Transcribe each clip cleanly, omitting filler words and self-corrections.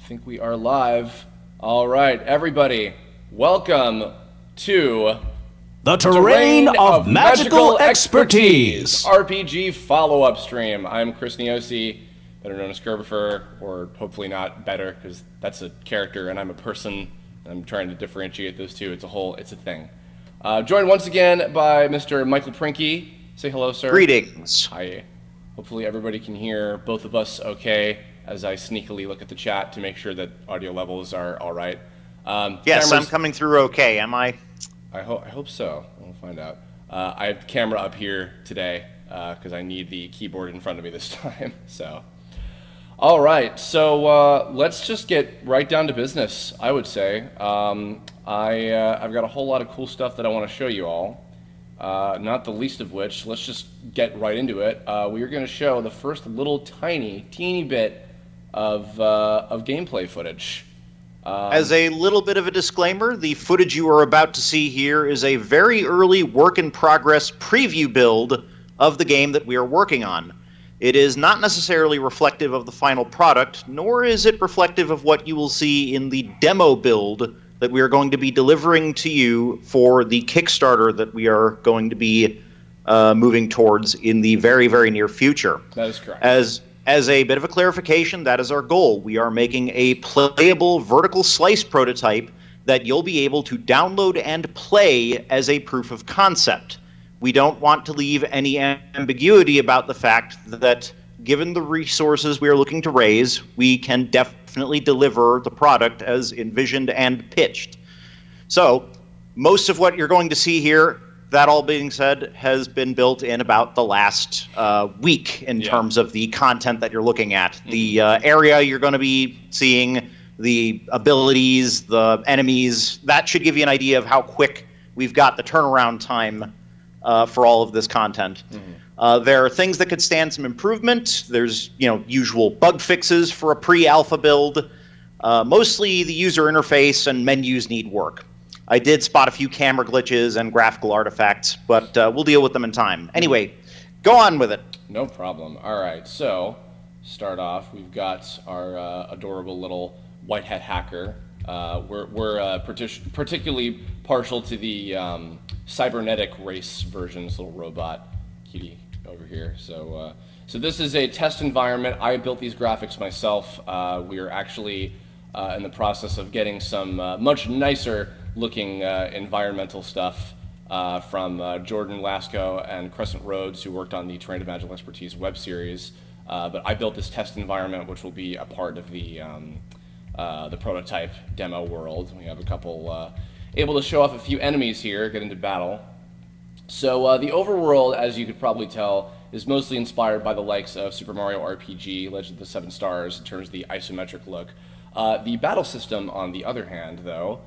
think we are live. All right, everybody, welcome to the Terrain of Magical Expertise RPG follow-up stream. I'm Chris Niosi, better known as Kerbifer, or hopefully not better, because that's a character and I'm a person. I'm trying to differentiate those two. It's a thing. Joined once again by Mr. Michael Prinky. Say hello, sir. Greetings. Hi. Hopefully everybody can hear both of us okay as I sneakily look at the chat to make sure that audio levels are all right. Yes, I'm coming through okay, am I? I hope so. We'll find out. I have the camera up here today because I need the keyboard in front of me this time. So, all right. So let's just get right down to business, I would say. I've got a whole lot of cool stuff that I want to show you all. Not the least of which, let's just get right into it. We are going to show the first little teeny bit of gameplay footage. As a little bit of a disclaimer, the footage you are about to see here is a very early work-in-progress preview build of the game that we are working on. It is not necessarily reflective of the final product, nor is it reflective of what you will see in the demo build that we are going to be delivering to you for the Kickstarter that we are going to be moving towards in the very, very near future. That is correct. As a bit of a clarification, that is our goal. We are making a playable vertical slice prototype that you'll be able to download and play as a proof of concept. We don't want to leave any ambiguity about the fact that given the resources we are looking to raise, we can definitely deliver the product as envisioned and pitched. So, most of what you're going to see here, that all being said, has been built in about the last week in terms of the content that you're looking at. The area you're going to be seeing, the abilities, the enemies, that should give you an idea of how quick we've got the turnaround time for all of this content. There are things that could stand some improvement. There's, usual bug fixes for a pre-alpha build. Mostly the user interface and menus need work. I did spot a few camera glitches and graphical artifacts, but we'll deal with them in time. Anyway, go on with it. No problem. All right, so start off. We've got our adorable little white hat hacker. We're particularly partial to the cybernetic race version, this little robot cutie over here. So this is a test environment. I built these graphics myself. We are actually in the process of getting some much nicer looking environmental stuff from Jordan Lasco and Crescent Rhodes, who worked on the Terrain of Magical Expertise web series. But I built this test environment, which will be a part of the prototype demo world. We have a couple able to show off a few enemies here, get into battle. So the overworld, as you could probably tell, is mostly inspired by the likes of Super Mario RPG, Legend of the Seven Stars, in terms of the isometric look. The battle system, on the other hand, though,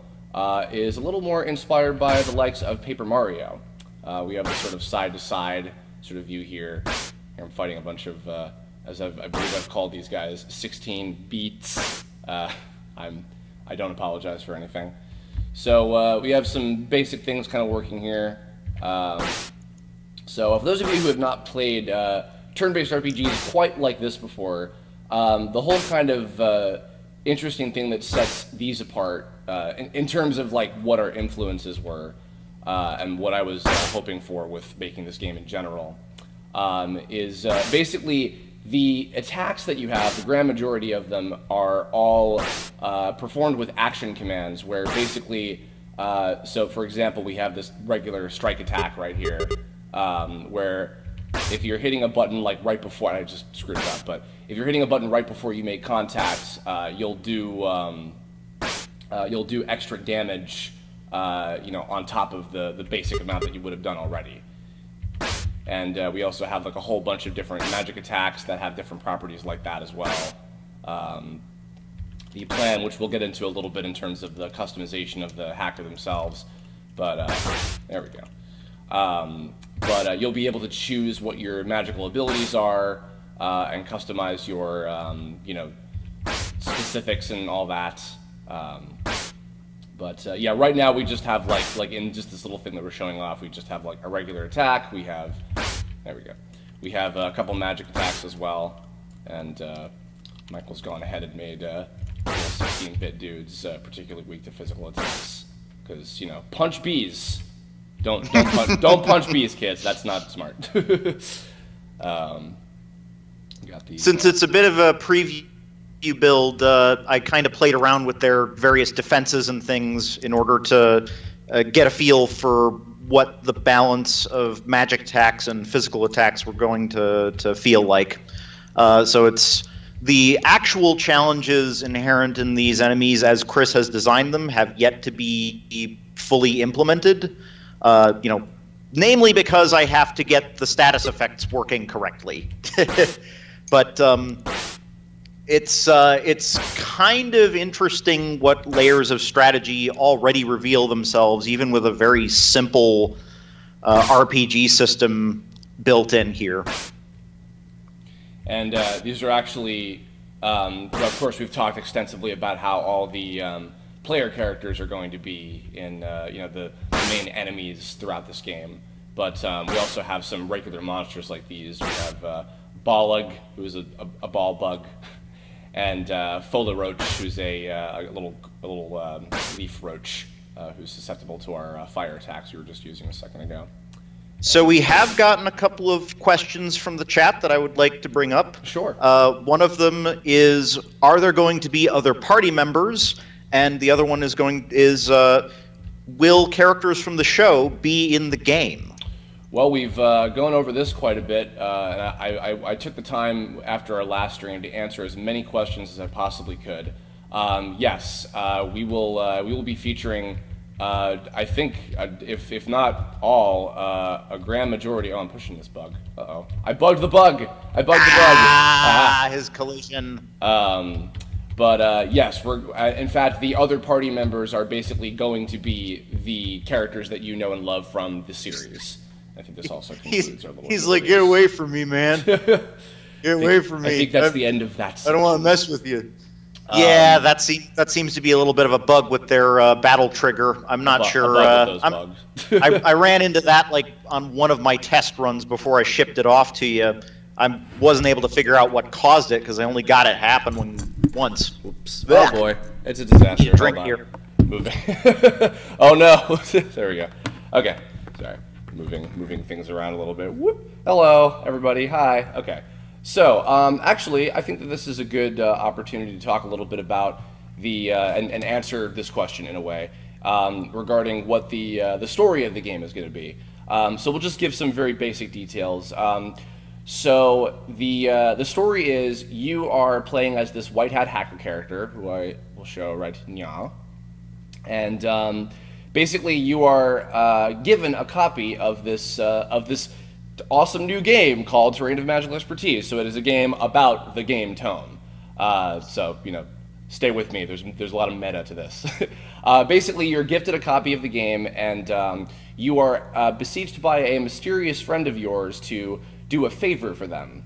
is a little more inspired by the likes of Paper Mario. We have this sort of side-to-side sort of view here. I'm fighting a bunch of, as I believe I've called these guys, 16 beats. I don't apologize for anything. So we have some basic things kind of working here. So for those of you who have not played turn-based RPGs quite like this before, the whole kind of interesting thing that sets these apart in terms of like what our influences were and what I was hoping for with making this game in general is basically the attacks that you have, the grand majority of them are all performed with action commands where basically, so for example, we have this regular strike attack right here where if you're hitting a button like right before, I just screwed it up, but if you're hitting a button right before you make contact, you'll do extra damage, on top of the basic amount that you would have done already. And we also have like a whole bunch of different magic attacks that have different properties like that as well. The plan, which we'll get into a little bit in terms of the customization of the hacker themselves, but there we go. But you'll be able to choose what your magical abilities are and customize your, specifics and all that. Yeah, right now we just have like in just this little thing that we're showing off, we just have like a regular attack. We have, there we go. We have a couple magic attacks as well, and Michael's gone ahead and made 16-bit dudes, particularly weak to physical attacks. Because, you know, punch bees. Don't punch bees, kids. That's not smart. Got these, Since it's a bit of a preview build, I kind of played around with their various defenses and things in order to get a feel for what the balance of magic attacks and physical attacks were going to feel like. So it's the actual challenges inherent in these enemies, as Chris has designed them, have yet to be fully implemented. You know, namely because I have to get the status effects working correctly. But it's kind of interesting what layers of strategy already reveal themselves, even with a very simple RPG system built in here. And these are actually, of course, we've talked extensively about how all the player characters are going to be in, you know, the main enemies throughout this game. But we also have some regular monsters like these. We have Bolug, who's a ball bug, and Fola Roach, who's a little leaf roach, who's susceptible to our fire attacks we were just using a second ago. So we have gotten a couple of questions from the chat that I would like to bring up. Sure. One of them is, are there going to be other party members? And the other one is will characters from the show be in the game? Well, we've gone over this quite a bit, and I took the time after our last stream to answer as many questions as I possibly could. Yes, we will be featuring, I think, if not all, a grand majority. Oh, I'm pushing this bug. Uh-oh. I bugged the bug! I bugged the bug! Ah, his collision. But yes, in fact, the other party members are basically going to be the characters that you know and love from the series. I think this also concludes our little... He's like, get away from me, man. Get away from me. I think that's the end of that section. I don't want to mess with you. Yeah, that seems to be a little bit of a bug with their battle trigger. I'm not sure. I ran into that like on one of my test runs before I shipped it off to you. I wasn't able to figure out what caused it because I only got it happen once. Oops. Oh boy, it's a disaster. Drink here. Moving. Oh no. There we go. Okay. Sorry. Moving things around a little bit. Whoop. Hello, everybody. Hi. Okay. So, actually, I think that this is a good opportunity to talk a little bit about the and answer this question in a way regarding what the story of the game is going to be. So we'll just give some very basic details. So the story is you are playing as this white hat hacker character who I will show right now, and basically you are given a copy of this awesome new game called Terrain of Magical Expertise. So it is a game about the game Tome. So, you know, stay with me. There's a lot of meta to this. Basically, you're gifted a copy of the game, and you are besieged by a mysterious friend of yours to do a favor for them.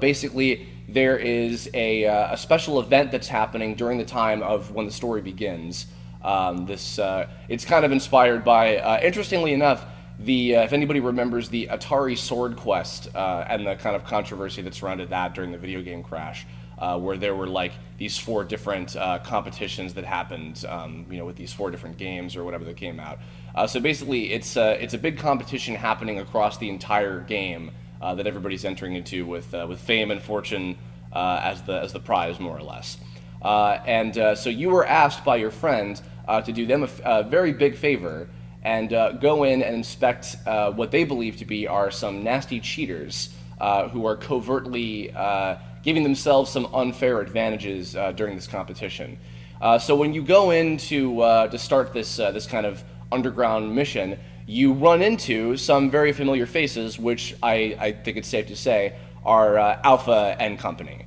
Basically, there is a special event that's happening during the time of when the story begins. It's kind of inspired by, interestingly enough, if anybody remembers the Atari Sword Quest and the kind of controversy that surrounded that during the video game crash, where there were like these 4 different competitions that happened, you know, with these 4 different games or whatever that came out. So basically, it's a big competition happening across the entire game that everybody's entering into with fame and fortune as the prize, more or less. So you were asked by your friend to do them a very big favor and go in and inspect what they believe to be are some nasty cheaters who are covertly giving themselves some unfair advantages during this competition. So when you go in to start this kind of underground mission, you run into some very familiar faces, which I think it's safe to say are Alpha and company.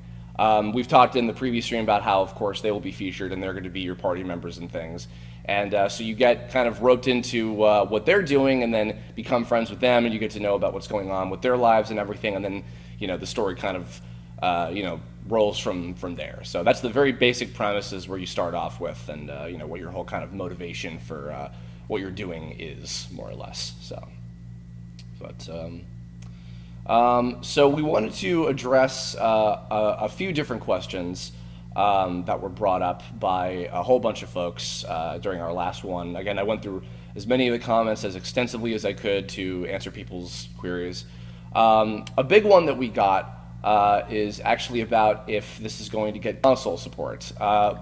We've talked in the previous stream about how, of course, they will be featured and they're going to be your party members and things. And so you get kind of roped into what they're doing and then become friends with them, and you get to know about what's going on with their lives and everything, and then, you know, the story kind of, you know, rolls from there. So that's the very basic premises where you start off with, and, you know, what your whole kind of motivation for what you're doing is, more or less. So we wanted to address a few different questions that were brought up by a whole bunch of folks during our last one. Again, I went through as many of the comments as extensively as I could to answer people's queries. A big one that we got is actually about if this is going to get console support.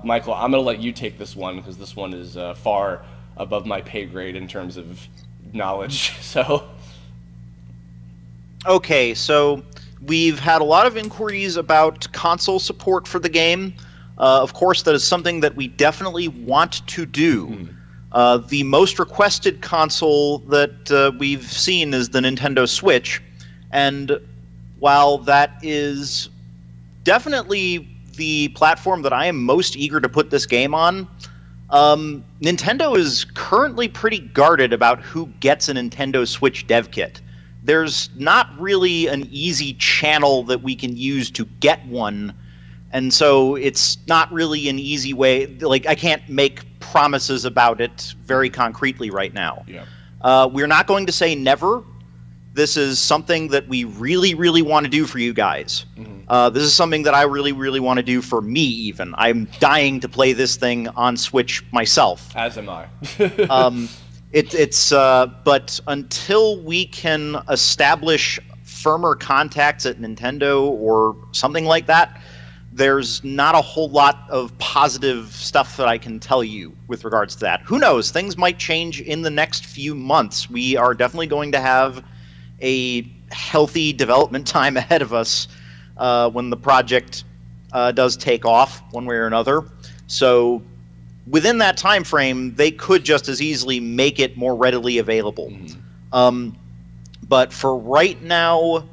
Michael, I'm going to let you take this one because this one is far above my pay grade in terms of knowledge. So, okay, so we've had a lot of inquiries about console support for the game. Of course, that is something that we definitely want to do. The most requested console that we've seen is the Nintendo Switch, and while that is definitely the platform that I am most eager to put this game on, Nintendo is currently pretty guarded about who gets a Nintendo Switch dev kit. There's not really an easy channel that we can use to get one, and so it's not really an easy way. Like, I can't make promises about it very concretely right now. Yeah. We're not going to say never. This is something that we really, really want to do for you guys. This is something that I really, really want to do for me, even. I'm dying to play this thing on Switch myself. As am I. But until we can establish firmer contacts at Nintendo or something like that, there's not a whole lot of positive stuff that I can tell you with regards to that. Who knows? Things might change in the next few months. We are definitely going to have a healthy development time ahead of us when the project does take off one way or another. So within that time frame, they could just as easily make it more readily available. But for right now,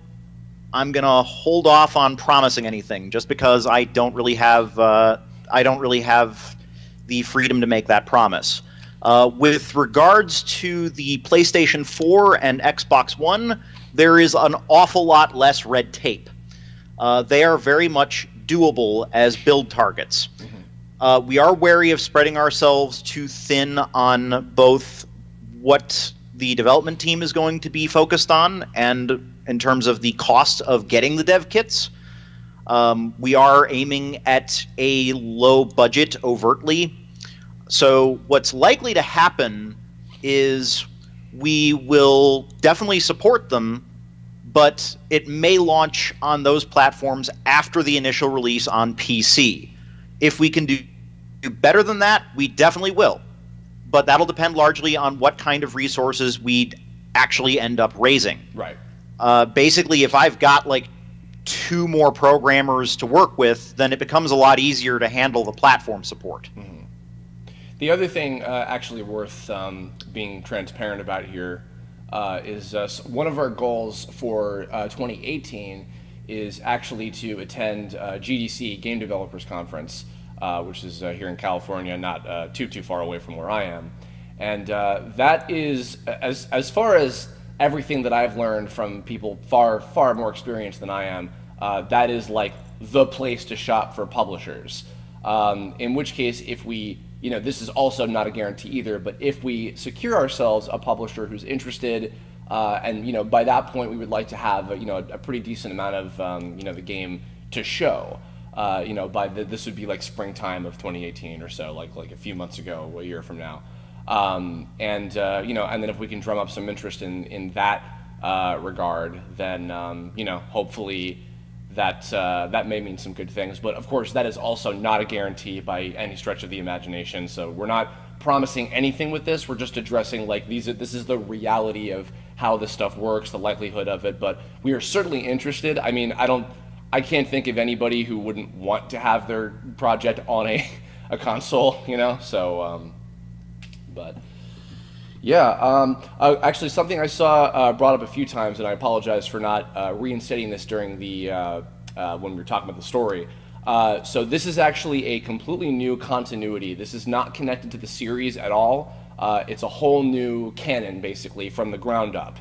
I'm gonna hold off on promising anything, just because I don't really have the freedom to make that promise. With regards to the PlayStation 4 and Xbox One, there is an awful lot less red tape. They are very much doable as build targets. We are wary of spreading ourselves too thin on both what the development team is going to be focused on and in terms of the cost of getting the dev kits. We are aiming at a low budget overtly. So what's likely to happen is we will definitely support them, but it may launch on those platforms after the initial release on PC. If we can do better than that, we definitely will. But that'll depend largely on what kind of resources we actually end up raising. Right. Basically, if I've got like 2 more programmers to work with, then it becomes a lot easier to handle the platform support. The other thing actually worth being transparent about here is one of our goals for 2018 is actually to attend GDC, Game Developers Conference, which is here in California, not too far away from where I am. And that is, as far as everything that I've learned from people far more experienced than I am, that is like the place to shop for publishers. In which case, if we, this is also not a guarantee either, but if we secure ourselves a publisher who's interested, and by that point we would like to have a pretty decent amount of the game to show. This would be like springtime of 2018 or so, like a few months ago, a year from now. And then if we can drum up some interest in that regard, then hopefully that may mean some good things. But of course, that is also not a guarantee by any stretch of the imagination. So we're not promising anything with this. We're just addressing this is the reality of how this stuff works, the likelihood of it. But we are certainly interested. I mean, I can't think of anybody who wouldn't want to have their project on a console, So, but yeah, actually something I saw brought up a few times, and I apologize for not reinstating this during the when we were talking about the story. So this is actually a completely new continuity. This is not connected to the series at all. It's a whole new canon, basically, from the ground up.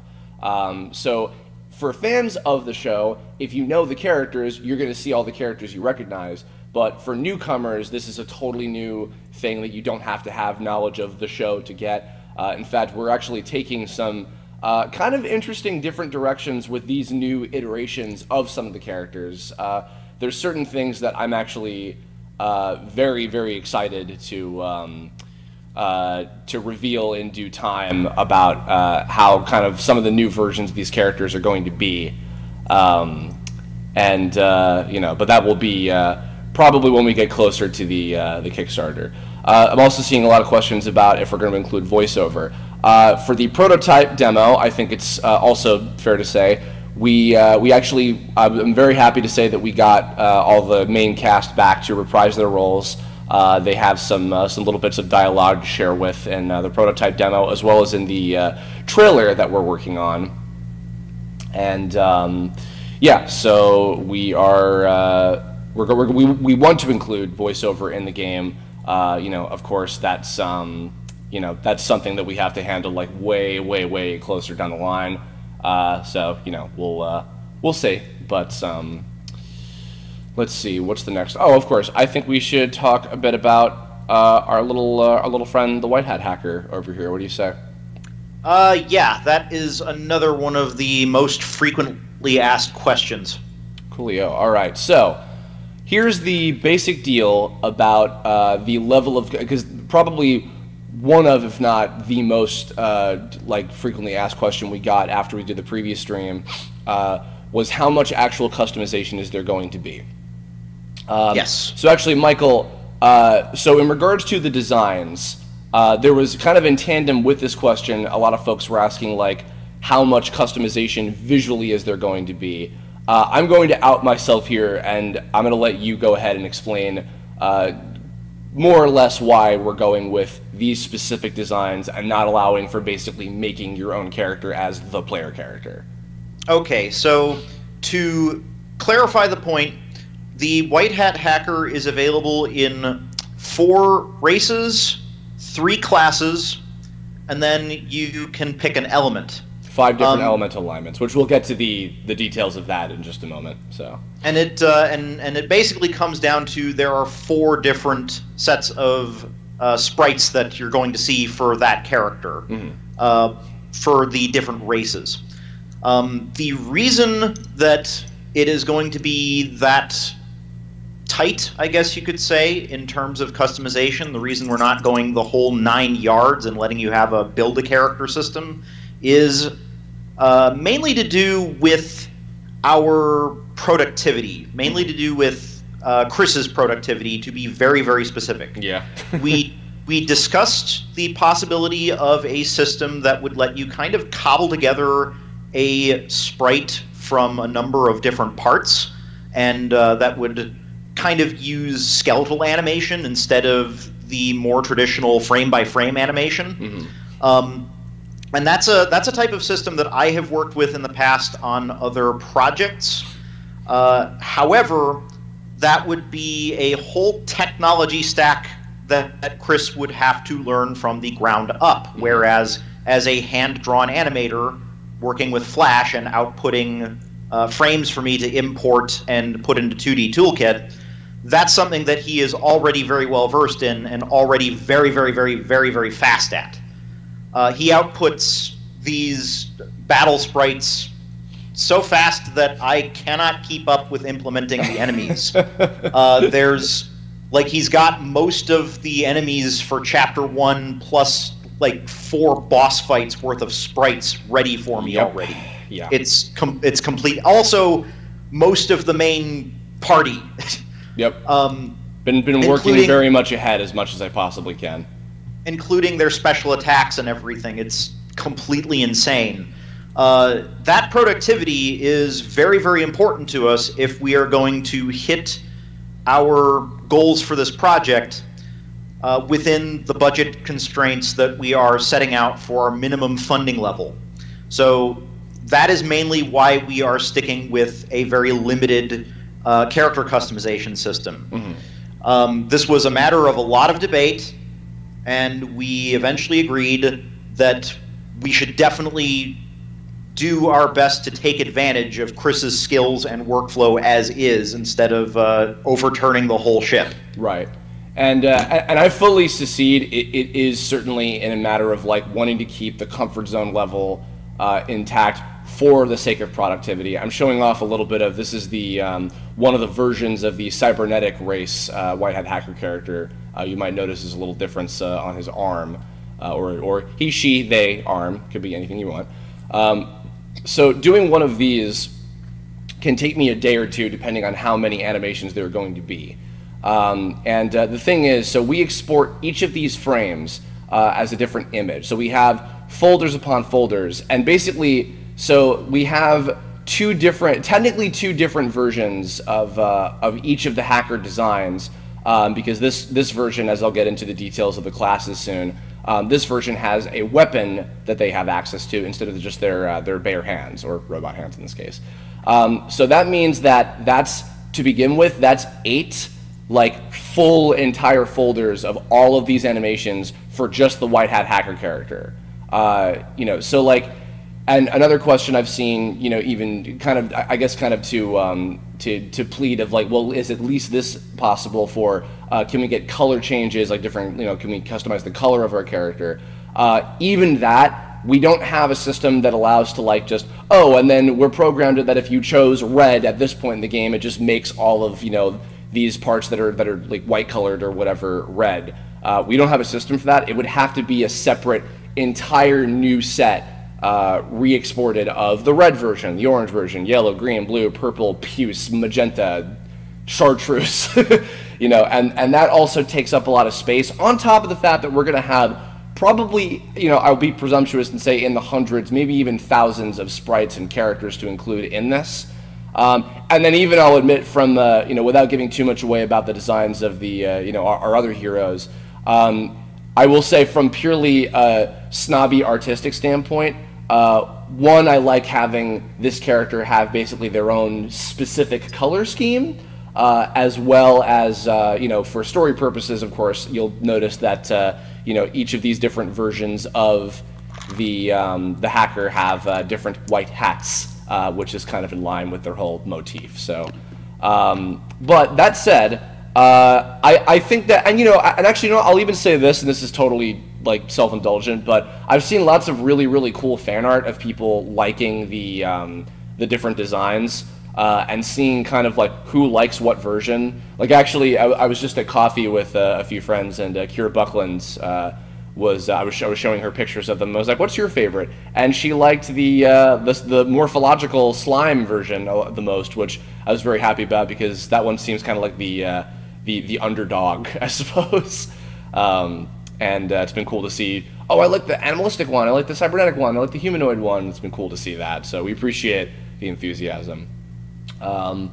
So for fans of the show, if you know the characters, you're going to see all the characters you recognize. But for newcomers, this is a totally new thing that you don't have to have knowledge of the show to get. In fact, we're actually taking some kind of interesting different directions with these new iterations of some of the characters. There's certain things that I'm actually very, very excited to reveal in due time about how kind of some of the new versions of these characters are going to be. But that will be probably when we get closer to the Kickstarter. I'm also seeing a lot of questions about if we're going to include voiceover. For the prototype demo, I think it's also fair to say we actually, I'm very happy to say that we got all the main cast back to reprise their roles. They have some little bits of dialogue to share with in the prototype demo, as well as in the trailer that we're working on. And yeah, so we are we want to include voiceover in the game. Of course, that's that's something that we have to handle like way closer down the line. So we'll see. But let's see, what's the next? Oh, of course, I think we should talk a bit about our little friend, the White Hat Hacker over here. What do you say? Yeah, that is another one of the most frequently asked questions. Coolio. All right, so here's the basic deal about the level of, because probably one of, if not the most frequently asked question we got after we did the previous stream was how much actual customization is there going to be? Yes. So actually, Michael, so in regards to the designs, there was kind of in tandem with this question, a lot of folks were asking like how much customization visually is there going to be? I'm going to out myself here, and I'm going to let you go ahead and explain more or less why we're going with these specific designs and not allowing for basically making your own character as the player character. Okay, so to clarify the point, the White Hat Hacker is available in 4 races, 3 classes, and then you can pick an element. 5 different elemental alignments, which we'll get to the details of that in just a moment. So, and it it basically comes down to there are 4 different sets of sprites that you're going to see for that character, for the different races. The reason that it is going to be that tight, I guess you could say, in terms of customization, the reason we're not going the whole 9 yards and letting you have a build-a-character system is mainly to do with our productivity, mainly to do with Chris's productivity, to be very, very specific. Yeah. We discussed the possibility of a system that would let you kind of cobble together a sprite from a number of different parts, and that would kind of use skeletal animation instead of the more traditional frame-by-frame animation. And that's a type of system that I have worked with in the past on other projects. However, that would be a whole technology stack that Chris would have to learn from the ground up, whereas as a hand-drawn animator working with Flash and outputting frames for me to import and put into 2D Toolkit, that's something that he is already very well versed in and already very fast at. He outputs these battle sprites so fast that I cannot keep up with implementing the enemies. He's got most of the enemies for Chapter 1 plus like 4 boss fights worth of sprites ready for me already. Yeah. It's complete. Also, most of the main party. Yep. Been working very much ahead as much as I possibly can. Including their special attacks and everything. It's completely insane. That productivity is very, very important to us if we are going to hit our goals for this project within the budget constraints that we are setting out for our minimum funding level. So that is mainly why we are sticking with a very limited character customization system. This was a matter of a lot of debate, and we eventually agreed that we should definitely do our best to take advantage of Chris's skills and workflow as is, instead of overturning the whole ship. Right. And I fully secede. It is certainly in a matter of like wanting to keep the comfort zone level intact for the sake of productivity. I'm showing off a little bit of, this is the one of the versions of the cybernetic race white hat hacker character. You might notice there's a little difference on his arm, or he, she, they arm, could be anything you want. So doing one of these can take me a day or two depending on how many animations there are going to be. The thing is, so we export each of these frames as a different image. So we have folders upon folders, and basically, so we have technically two different versions of each of the hacker designs, because this version, as I'll get into the details of the classes soon, this version has a weapon that they have access to instead of just their bare hands, or robot hands in this case. So that means that's, to begin with, that's 8 like full entire folders of all of these animations for just the white hat hacker character. You know, so like, and another question I've seen, you know, even kind of, I guess kind of to plead of like, well, is at least this possible for, can we get color changes, like different, you know, can we customize the color of our character? Even that, we don't have a system that allows to like just, oh, and then we're programmed that if you chose red at this point in the game, it just makes all of, you know, these parts that are like white colored or whatever red. We don't have a system for that. It would have to be a separate entire new set re-exported of the red version, the orange version, yellow, green, blue, purple, puce, magenta, chartreuse, you know, and that also takes up a lot of space, on top of the fact that we're going to have probably, you know, I'll be presumptuous and say in the hundreds, maybe even thousands of sprites and characters to include in this. And then even I'll admit from, you know, without giving too much away about the designs of the, you know, our other heroes, I will say from purely snobby artistic standpoint, one, I like having this character have basically their own specific color scheme, as well as, you know, for story purposes, of course, you'll notice that, you know, each of these different versions of the hacker have different white hats, which is kind of in line with their whole motif. So, but that said, I think that, and you know, and actually, you know, I'll even say this, and this is totally like self-indulgent, but I've seen lots of really, really cool fan art of people liking the different designs, and seeing kind of like who likes what version. Like actually, I was just at coffee with a few friends, and Kira Buckland's I was showing her pictures of them. I was like, "What's your favorite?" And she liked the morphological slime version the most, which I was very happy about because that one seems kind of like the underdog, I suppose. It's been cool to see. Oh, I like the animalistic one. I like the cybernetic one. I like the humanoid one. It's been cool to see that. So we appreciate the enthusiasm. So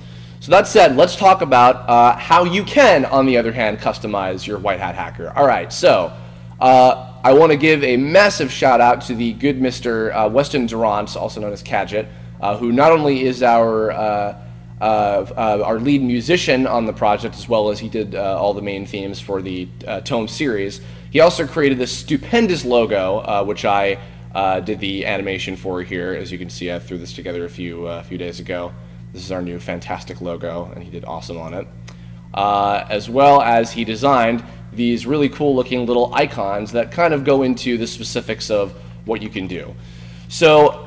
that said, let's talk about how you can, on the other hand, customize your white hat hacker. All right, so. I want to give a massive shout out to the good Mr. Weston Durant, also known as Cadget, who not only is our lead musician on the project, as well as he did all the main themes for the TOME series. He also created this stupendous logo, which I did the animation for here. As you can see, I threw this together a few days ago. This is our new fantastic logo, and he did awesome on it. As well as he designed these really cool looking little icons that kind of go into the specifics of what you can do. So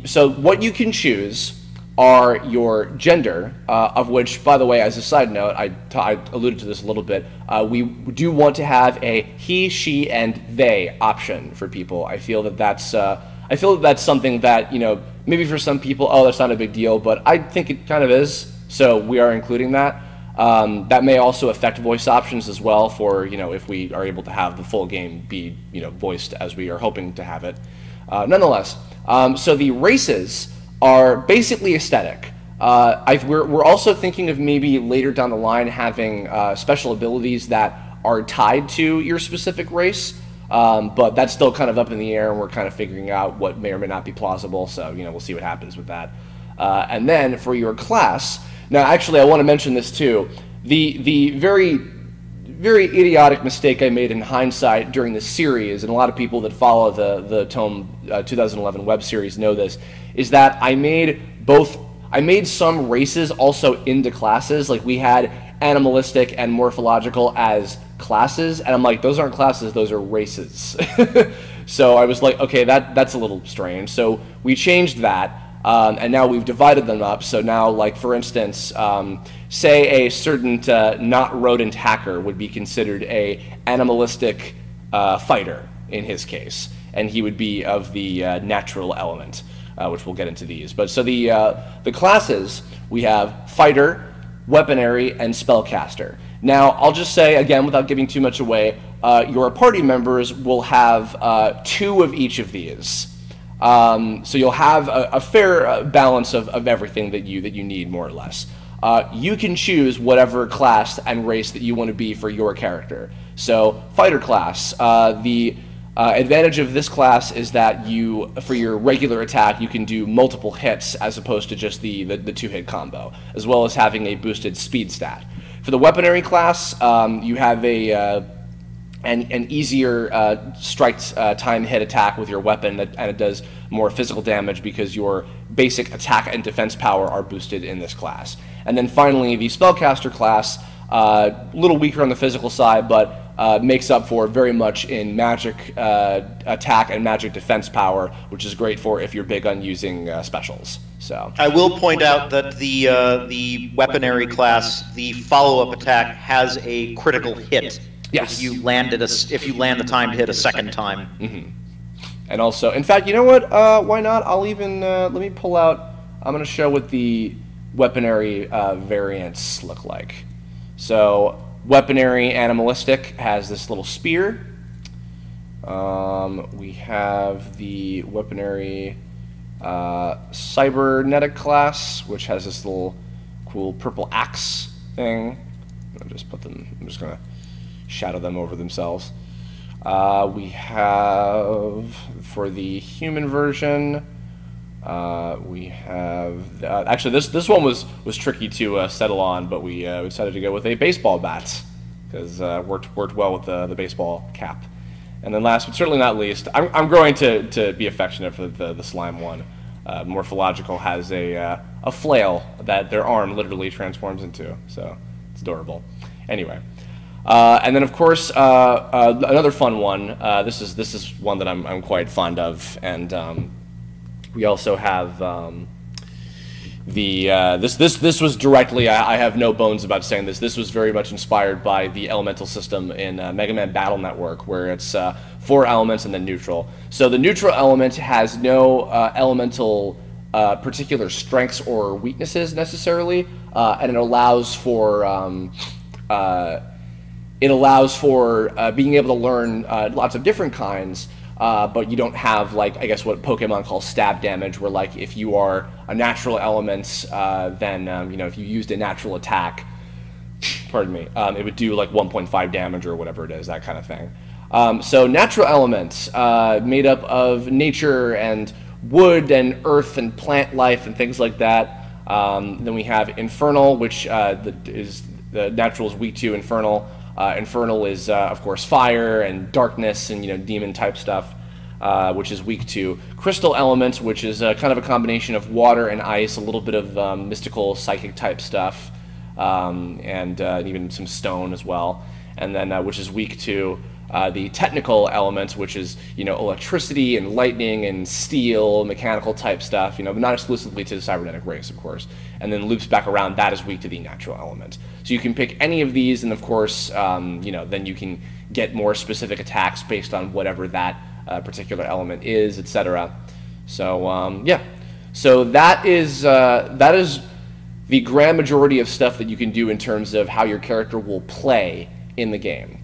so what you can choose are your gender, of which, by the way, as a side note, I alluded to this a little bit, we do want to have a he, she, and they option for people. I feel that that's something that, you know, maybe for some people, oh, that's not a big deal, but I think it kind of is, so we are including that. That may also affect voice options as well for, you know, if we are able to have the full game be, you know, voiced as we are hoping to have it. Nonetheless, so the races are basically aesthetic. We're also thinking of maybe later down the line having special abilities that are tied to your specific race, but that's still kind of up in the air, and we're kind of figuring out what may or may not be plausible, so, you know, we'll see what happens with that. And then for your class, now, actually, I want to mention this too. The very, very idiotic mistake I made in hindsight during the series, and a lot of people that follow the TOME 2011 web series know this, is that I I made some races also into classes. Like we had animalistic and morphological as classes, and I'm like, those aren't classes, those are races. So I was like, okay, that's a little strange. So we changed that, and now we've divided them up. So now, like for instance, say a certain not rodent hacker would be considered a animalistic fighter in his case, and he would be of the natural element, which we'll get into these. But so the classes, we have fighter, weaponary, and spellcaster. Now, I'll just say, again, without giving too much away, your party members will have 2 of each of these. So you'll have a fair balance of everything that you need, more or less. You can choose whatever class and race that you want to be for your character. So, fighter class, the advantage of this class is that for your regular attack, you can do multiple hits as opposed to just the 2-hit combo, as well as having a boosted speed stat. For the weaponary class, you have an easier strike time hit attack with your weapon, and it does more physical damage because your basic attack and defense power are boosted in this class. And then finally, the spellcaster class, a little weaker on the physical side, but makes up for very much in magic attack and magic defense power, which is great for if you're big on using specials. So I will point out that the weaponary class, the follow-up attack, has a critical hit. Yes. If you land the timed hit a second time. Mm-hmm. And also, in fact, you know what? Why not? I'll even let me pull out. I'm going to show what the weaponary variants look like. So, weaponary animalistic has this little spear. We have the weaponary cybernetic class, which has this little cool purple axe thing. I'll just put them. I'm just going to shadow them over themselves. We have, for the human version, we have, actually this one was tricky to settle on, but we decided to go with a baseball bat, because worked well with the baseball cap. And then last but certainly not least, I'm growing to be affectionate for the slime one. Morphological has a flail that their arm literally transforms into, so it's adorable. Anyway. And then, of course, another fun one. This is one that I'm quite fond of, and we also have this was directly. I have no bones about saying this. This was very much inspired by the elemental system in Mega Man Battle Network, where it's 4 elements and then neutral. So the neutral element has no elemental particular strengths or weaknesses necessarily, and it allows for being able to learn lots of different kinds, but you don't have, like, I guess what Pokemon call stab damage, where, like, if you are a natural element, then, you know, if you used a natural attack, pardon me, it would do, like, 1.5 damage or whatever it is, that kind of thing. So natural elements, made up of nature and wood and earth and plant life and things like that. Then we have infernal, which the natural is weak to infernal. Infernal is, of course, fire and darkness and, you know, demon-type stuff, which is weak to crystal element, which is kind of a combination of water and ice, a little bit of mystical, psychic-type stuff, and even some stone as well. And then, which is weak to the technical element, which is, you know, electricity and lightning and steel, mechanical-type stuff, you know, but not exclusively to the cybernetic race, of course. And then loops back around, that is weak to the natural element. So you can pick any of these, and of course, you know, then you can get more specific attacks based on whatever that particular element is, etc. So yeah, so that is the grand majority of stuff that you can do in terms of how your character will play in the game.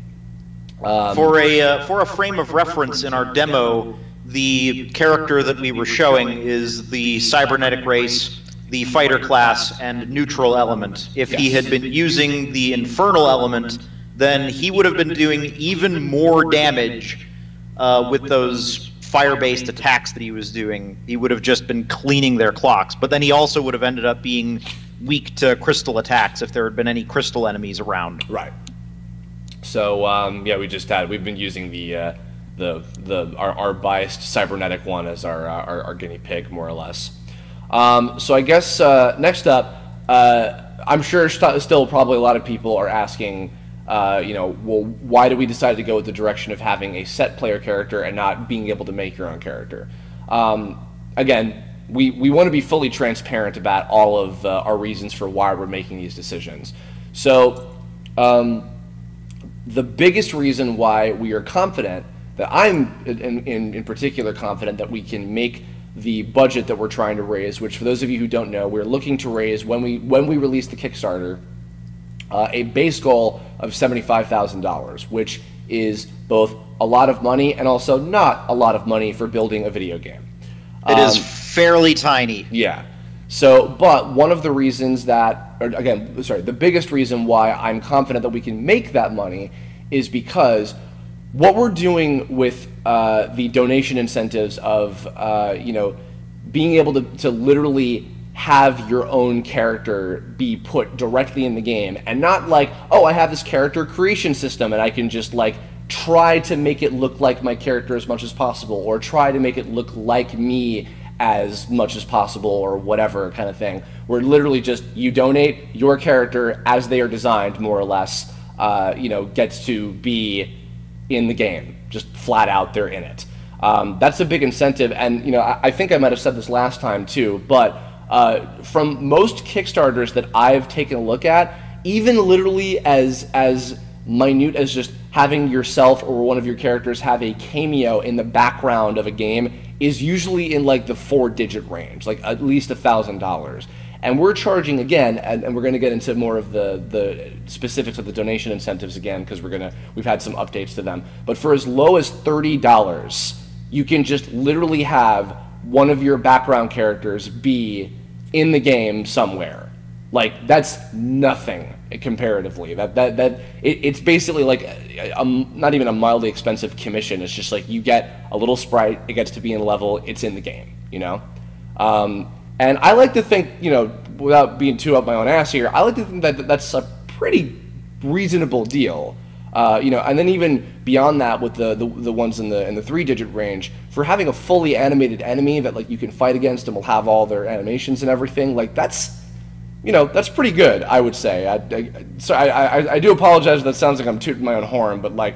For a frame of reference in our demo, the character that we were showing is the cybernetic race, the fighter class, and neutral element. If he had been using the infernal element, then he would have been doing even more damage with those fire-based attacks that he was doing. He would have just been cleaning their clocks. But then he also would have ended up being weak to crystal attacks if there had been any crystal enemies around. Right. So yeah, we've been using our biased cybernetic one as our guinea pig, more or less. So I guess next up, I'm sure still probably a lot of people are asking, well, why do we decide to go with the direction of having a set player character and not being able to make your own character? Again, we want to be fully transparent about all of our reasons for why we're making these decisions. So the biggest reason why we are confident, that I'm in particular confident that we can make the budget that we're trying to raise, which for those of you who don't know, we're looking to raise, when we release the Kickstarter, a base goal of $75,000, which is both a lot of money and also not a lot of money for building a video game. It is fairly tiny. Yeah. So, but one of the reasons that, or again, sorry, the biggest reason why I'm confident that we can make that money is because what we're doing with the donation incentives of, being able to literally have your own character be put directly in the game, and not like, oh, I have this character creation system and I can just like try to make it look like my character as much as possible, or try to make it look like me as much as possible, or whatever kind of thing. Where literally just you donate, your character as they are designed, more or less, gets to be in the game, just flat out they're in it. That's a big incentive, and I think I might have said this last time too, but from most Kickstarters that I've taken a look at, even literally as minute as just having yourself or one of your characters have a cameo in the background of a game is usually in like the 4-digit range, like at least $1,000. And we're charging, again, and we're going to get into more of the specifics of the donation incentives again, because we've had some updates to them. But for as low as $30, you can just literally have one of your background characters be in the game somewhere. Like, that's nothing comparatively. It's basically like not even a mildly expensive commission. It's just like you get a little sprite, it gets to be in level, it's in the game, And I like to think, without being too up my own ass here, I like to think that that's a pretty reasonable deal. And then even beyond that, with the ones in the 3-digit range, for having a fully animated enemy that like you can fight against and will have all their animations and everything, like that's pretty good, I would say. I do apologize if that sounds like I'm tooting my own horn, but like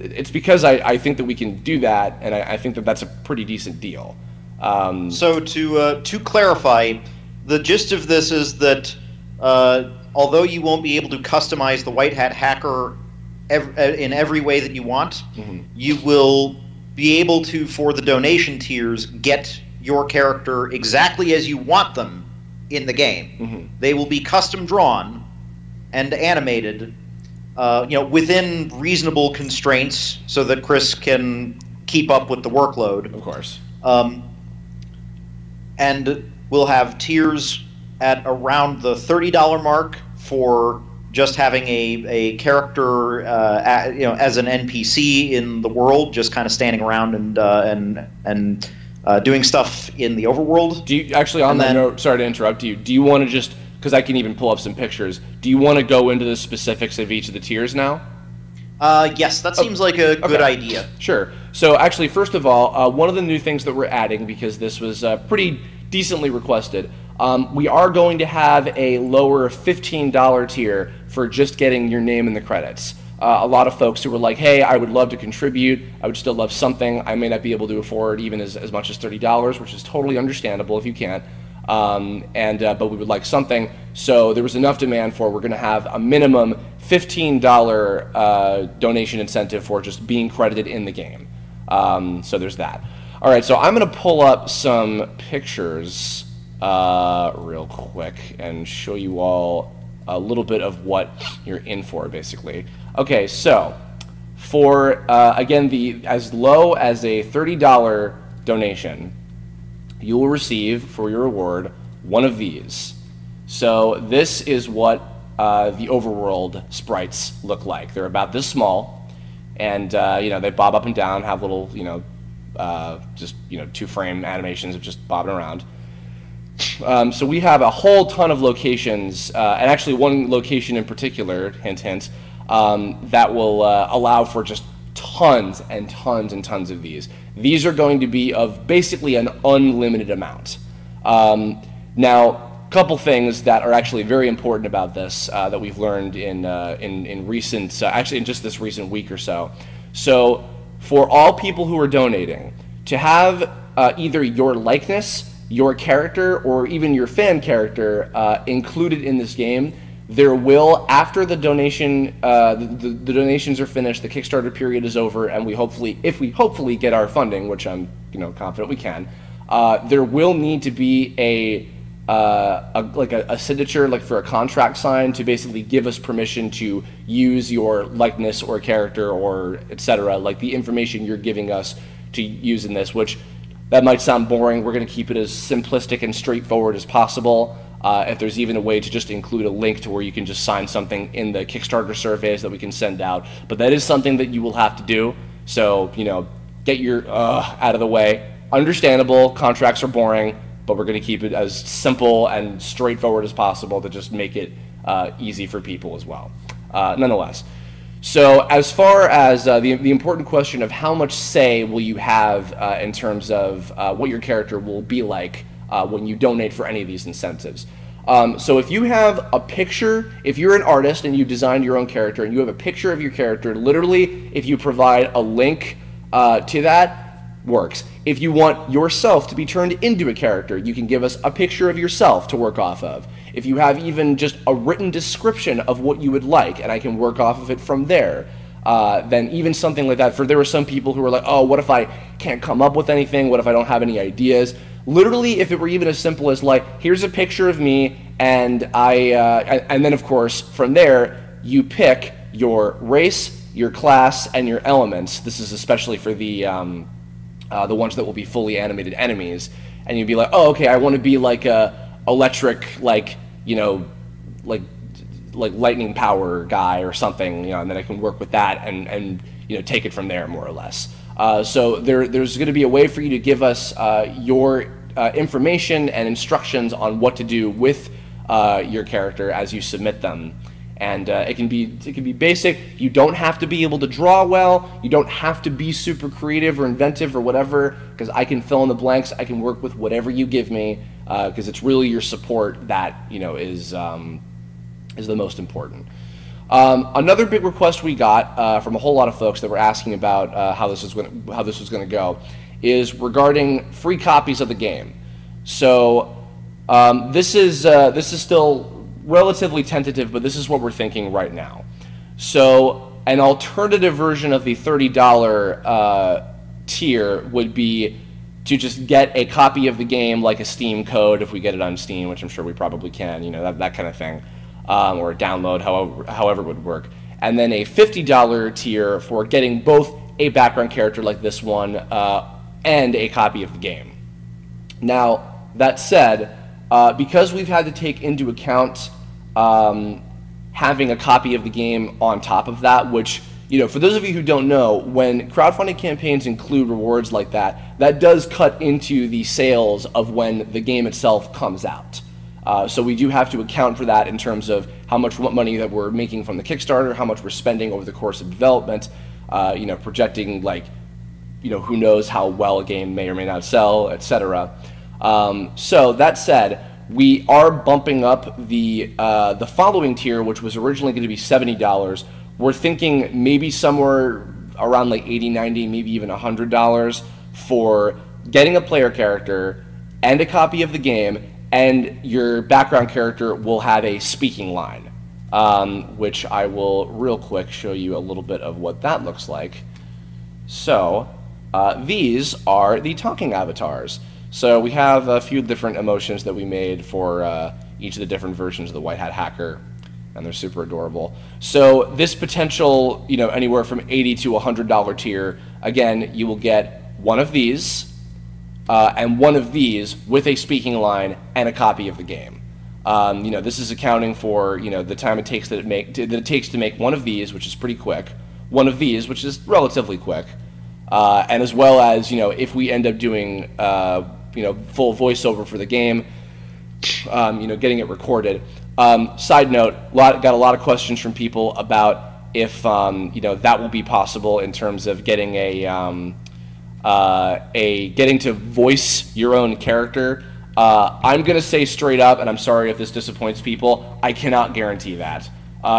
it's because I think that we can do that, and I think that that's a pretty decent deal. So to clarify, the gist of this is that although you won't be able to customize the White Hat Hacker in every way that you want, you will be able to, for the donation tiers, get your character exactly as you want them in the game. They will be custom drawn and animated, within reasonable constraints, so that Chris can keep up with the workload. Of course. And we'll have tiers at around the $30 mark for just having a character, as an NPC in the world, just kind of standing around and doing stuff in the overworld. Do you actually, on that note, sorry to interrupt you, do you want to just, because I can even pull up some pictures, do you want to go into the specifics of each of the tiers now? Yes, that seems like a good idea. Sure. So actually, first of all, one of the new things that we're adding, because this was pretty decently requested, we are going to have a lower $15 tier for just getting your name in the credits. A lot of folks who were like, hey, I would love to contribute, I would still love something, I may not be able to afford even as much as $30, which is totally understandable if you can't, but we would like something. So there was enough demand for, we're going to have a minimum $15 donation incentive for just being credited in the game. So there's that. All right, so I'm going to pull up some pictures real quick and show you all a little bit of what you're in for, basically. Okay, so for, again, as low as a $30 donation, you will receive, for your reward, one of these. So this is what the overworld sprites look like. They're about this small, and they bob up and down, have little, just 2-frame animations of just bobbing around. So we have a whole ton of locations, and actually one location in particular, hint hint, that will allow for just tons and tons and tons of these. These are going to be of basically an unlimited amount. Now, a couple things that are actually very important about this that we've learned in recent, actually in just this recent week or so. So, for all people who are donating, to have either your likeness, your character, or even your fan character included in this game, there will, after the donation, the donations are finished, the Kickstarter period is over, and if we hopefully get our funding, which I'm confident we can, there will need to be a signature, like for a contract sign, to basically give us permission to use your likeness or character or etc. Like the information you're giving us to use in this, which that might sound boring. We're going to keep it as simplistic and straightforward as possible. If there's even a way to just include a link to where you can just sign something in the Kickstarter surveys that we can send out. But that is something that you will have to do. So, get your out of the way. Understandable, contracts are boring, but we're going to keep it as simple and straightforward as possible to just make it easy for people as well. Nonetheless. So as far as the important question of how much say will you have in terms of what your character will be like when you donate for any of these incentives. So if you have a picture, if you're an artist and you designed your own character and you have a picture of your character, literally if you provide a link to that, works. If you want yourself to be turned into a character, you can give us a picture of yourself to work off of. If you have even just a written description of what you would like, and I can work off of it from there, then even something like that. There were some people who were like, oh, what if I can't come up with anything? What if I don't have any ideas? Literally, if it were even as simple as like, here's a picture of me, and and then of course from there you pick your race, your class, and your elements. This is especially for the ones that will be fully animated enemies, and you'd be like, oh, okay, I want to be like a electric, like lightning power guy or something, and then I can work with that and take it from there more or less. So there's going to be a way for you to give us your information and instructions on what to do with your character as you submit them. And it can be basic. You don't have to be able to draw well. You don't have to be super creative or inventive or whatever, because I can fill in the blanks. I can work with whatever you give me, because it's really your support that is the most important. Another big request we got from a whole lot of folks that were asking about how this was going to go is regarding free copies of the game. So this is still relatively tentative, but this is what we're thinking right now. So an alternative version of the $30 tier would be to just get a copy of the game, like a Steam code, if we get it on Steam, which I'm sure we probably can, that kind of thing, or a download, however it would work. And then a $50 tier for getting both a background character like this one and a copy of the game. Now, that said, because we've had to take into account having a copy of the game on top of that, which, for those of you who don't know, when crowdfunding campaigns include rewards like that, that does cut into the sales of when the game itself comes out. So we do have to account for that in terms of how much money that we're making from the Kickstarter, how much we're spending over the course of development, projecting, like, who knows how well a game may or may not sell, etc. So that said, we are bumping up the following tier, which was originally going to be $70. We're thinking maybe somewhere around like $80, $90, maybe even $100 for getting a player character and a copy of the game, and your background character will have a speaking line, which I will real quick show you a little bit of what that looks like. So these are the talking avatars. So we have a few different emotions that we made for each of the different versions of the White Hat Hacker, and they're super adorable. So this potential, anywhere from $80 to $100 tier, again, you will get one of these and one of these with a speaking line and a copy of the game. This is accounting for the time it takes that it takes to make one of these, which is pretty quick, one of these, which is relatively quick, and as well as if we end up doing full voiceover for the game, getting it recorded. Side note, got a lot of questions from people about if that will be possible in terms of getting getting to voice your own character I'm going to say straight up, and I'm sorry if this disappoints people, I cannot guarantee that.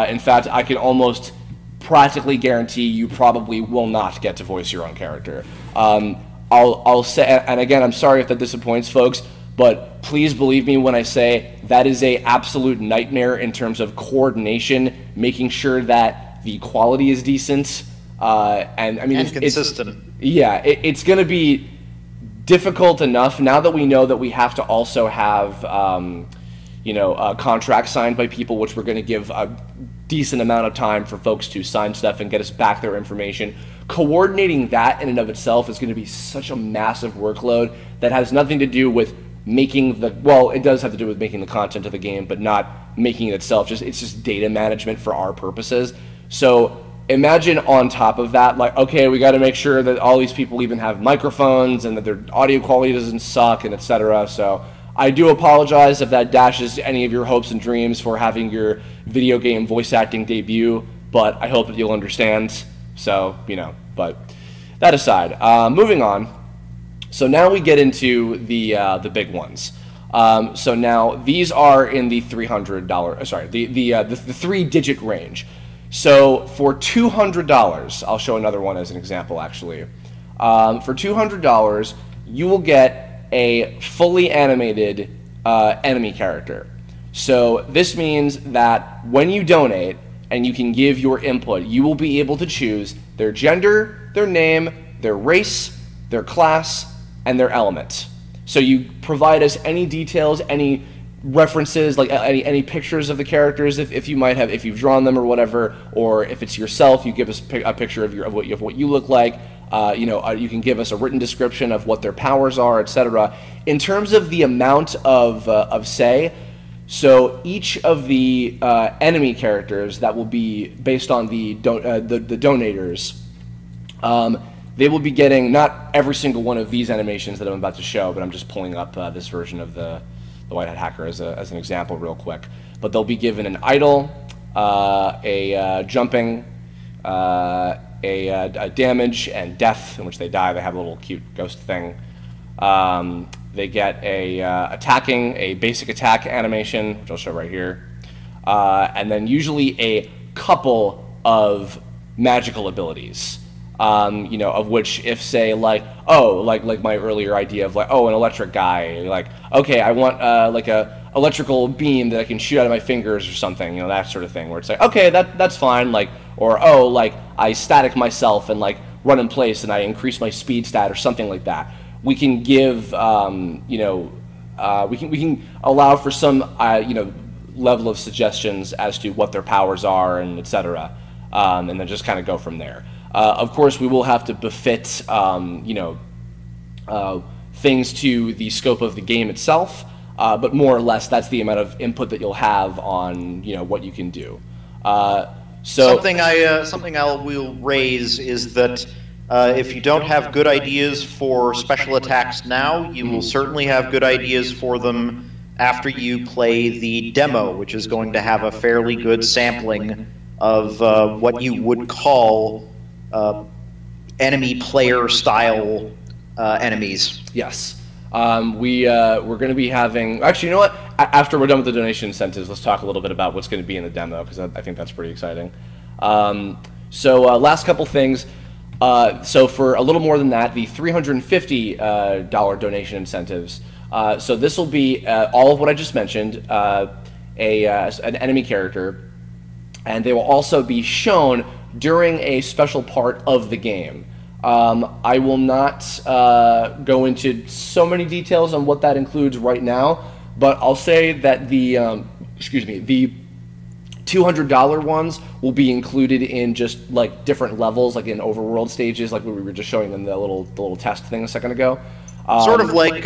In fact, I can almost practically guarantee you probably will not get to voice your own character. I'll say, and again, I'm sorry if that disappoints folks, but please believe me when I say that is a absolute nightmare in terms of coordination, making sure that the quality is decent, and I mean, and consistent. It's going to be difficult enough now that we know that we have to also have, contracts signed by people, which we're going to give a decent amount of time for folks to sign stuff and get us back their information. Coordinating that in and of itself is going to be such a massive workload that has nothing to do with making the, well, it does have to do with making the content of the game, but not making it itself. It's just data management for our purposes. So imagine on top of that, like, okay, we got to make sure that all these people even have microphones and that their audio quality doesn't suck and etc. So I do apologize if that dashes any of your hopes and dreams for having your video game voice acting debut, but I hope that you'll understand. So, but that aside, moving on. So now we get into the big ones. So now these are in the $300, sorry, the 3-digit range. So for $200, I'll show another one as an example actually. For $200, you will get a fully animated enemy character. So this means that when you donate and you can give your input, you will be able to choose their gender, their name, their race, their class, and their element. So you provide us any details, any references, like any pictures of the characters if you might have, if you've drawn them or whatever, or if it's yourself, you give us a picture of what you look like. You can give us a written description of what their powers are, etc. In terms of the amount of say, so each of the enemy characters that will be based on the donators, they will be getting not every single one of these animations that I'm about to show, but I'm just pulling up this version of the White Hat Hacker as an example real quick. But they'll be given an idle, a jumping, a damage and death, in which they die. They have a little cute ghost thing. They get a attacking, a basic attack animation, which I'll show right here, and then usually a couple of magical abilities. Of which, if say like my earlier idea of like, an electric guy, like, okay, I want like a electrical beam that I can shoot out of my fingers or something, that sort of thing, where it's like, okay, that's fine, like, or like I static myself and like run in place and I increase my speed stat or something like that. We can give, we can allow for some, level of suggestions as to what their powers are and etc. And then just kind of go from there. Of course, we will have to befit, things to the scope of the game itself, but more or less that's the amount of input that you'll have on, what you can do. Something I will raise is that if you don't have good ideas for special attacks now, you will certainly have good ideas for them after you play the demo, which is going to have a fairly good sampling of what you would call enemy player style enemies. Yes. We're going to be having, actually, you know what, after we're done with the donation incentives, let's talk a little bit about what's going to be in the demo, because I think that's pretty exciting. Last couple things. So for a little more than that, the $350 donation incentives. So this will be all of what I just mentioned, an enemy character, and they will also be shown during a special part of the game. I will not go into so many details on what that includes right now, but I'll say that the the $200 ones will be included in just like different levels, like in overworld stages, like we were just showing them the little test thing a second ago. Sort of like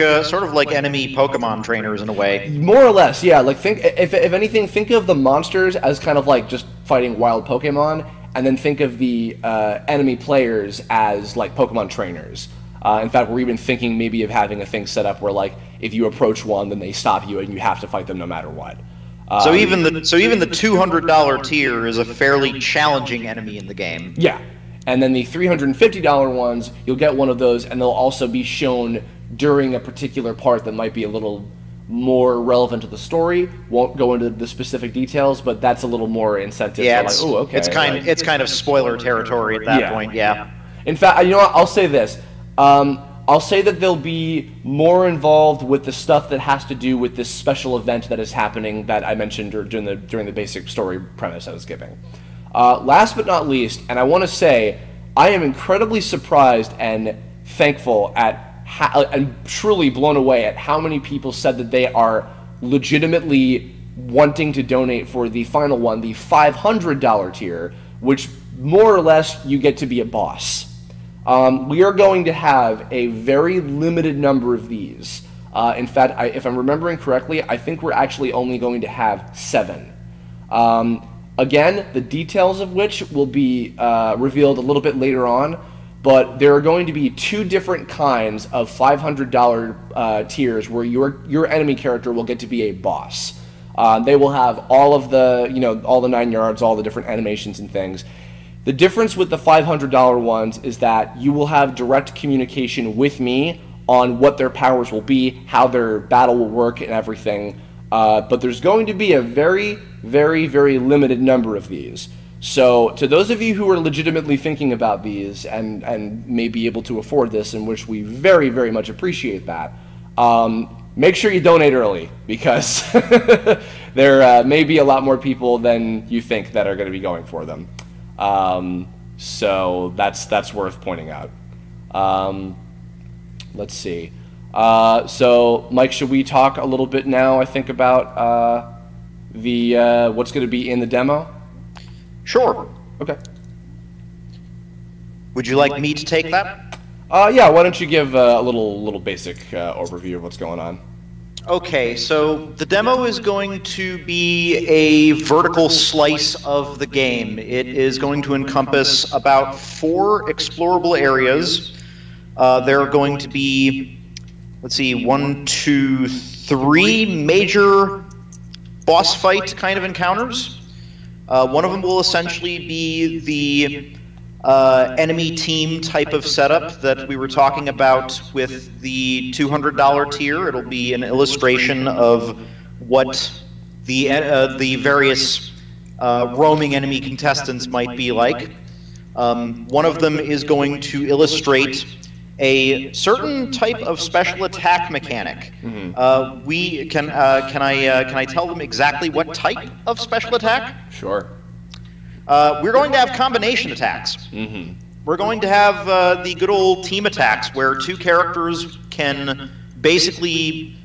enemy Pokemon trainers in a way. More or less, yeah. Like if anything, think of the monsters as kind of like just fighting wild Pokemon, and then think of the enemy players as like Pokemon trainers. In fact, we're even thinking maybe of having a thing set up where like if you approach one, then they stop you and you have to fight them no matter what. So even the $200 tier is a fairly challenging enemy in the game. Yeah, and then the $350 ones, you'll get one of those, and they'll also be shown during a particular part that might be a little more relevant to the story. Won't go into the specific details, but that's a little more incentive. Yeah, like, oh, okay. It's kind of spoiler territory at that point. Yeah. In fact, you know what? I'll say this. I'll say that they'll be more involved with the stuff that has to do with this special event that is happening that I mentioned during the basic story premise I was giving. Last but not least, and I want to say, I am incredibly surprised and thankful at and truly blown away at how many people said that they are legitimately wanting to donate for the final one, the $500 tier, which more or less you get to be a boss. We are going to have a very limited number of these. In fact, if I'm remembering correctly, I think we're actually only going to have 7. Again, the details of which will be revealed a little bit later on, but there are going to be 2 different kinds of $500 tiers where your enemy character will get to be a boss. They will have all of the, all the 9 yards, all the different animations and things. The difference with the $500 ones is that you will have direct communication with me on what their powers will be, how their battle will work, and everything. But there's going to be a very, very, very limited number of these. So to those of you who are legitimately thinking about these and may be able to afford this, in which we very, very much appreciate that, make sure you donate early, because there may be a lot more people than you think that are going to be going for them. So that's worth pointing out. Let's see. So Mike, should we talk a little bit now, I think, about what's going to be in the demo? Sure. Okay. Would you like me to take that? Yeah, why don't you give a little basic overview of what's going on? Okay, so the demo is going to be a vertical slice of the game. It is going to encompass about 4 explorable areas. There are going to be, let's see, 1, 2, 3 major boss fight kind of encounters. One of them will essentially be the enemy team type of setup that we were talking about with the $200 tier. It'll be an illustration of what the various roaming enemy contestants might be like. One of them is going to illustrate a certain type of special attack mechanic. Mm-hmm. Can I tell them exactly what type of special attack? Sure. We're going to have combination attacks. Mm-hmm. We're going to have the good old team attacks where 2 characters can basically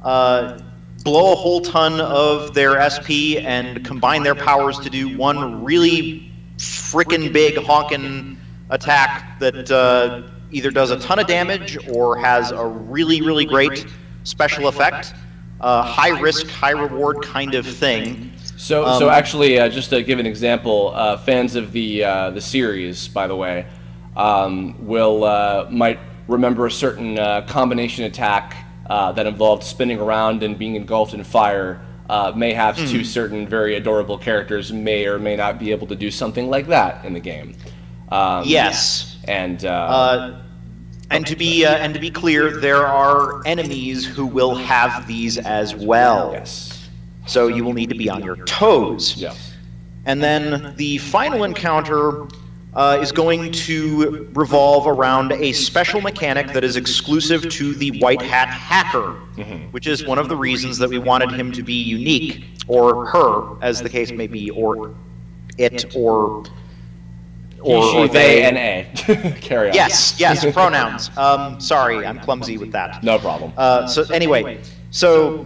blow a whole ton of their SP and combine their powers to do one really frickin' big honkin' attack that either does a ton of damage or has a really, really great special effect. High risk, high reward kind of thing. So actually, just to give an example, fans of the series, by the way, might remember a certain combination attack that involved spinning around and being engulfed in fire. Mayhaps 2 certain very adorable characters may or may not be able to do something like that in the game. Yes. And to be clear, there are enemies who will have these as well. Yes. So you will need to be on your toes. Yes. And then the final encounter is going to revolve around a special mechanic that is exclusive to the White Hat Hacker, mm-hmm. which is one of the reasons that we wanted him to be unique, or her, as the case may be, or it, or she, they, and a. Carry on. Yes, pronouns. Sorry, I'm clumsy with that. No problem. So anyway, so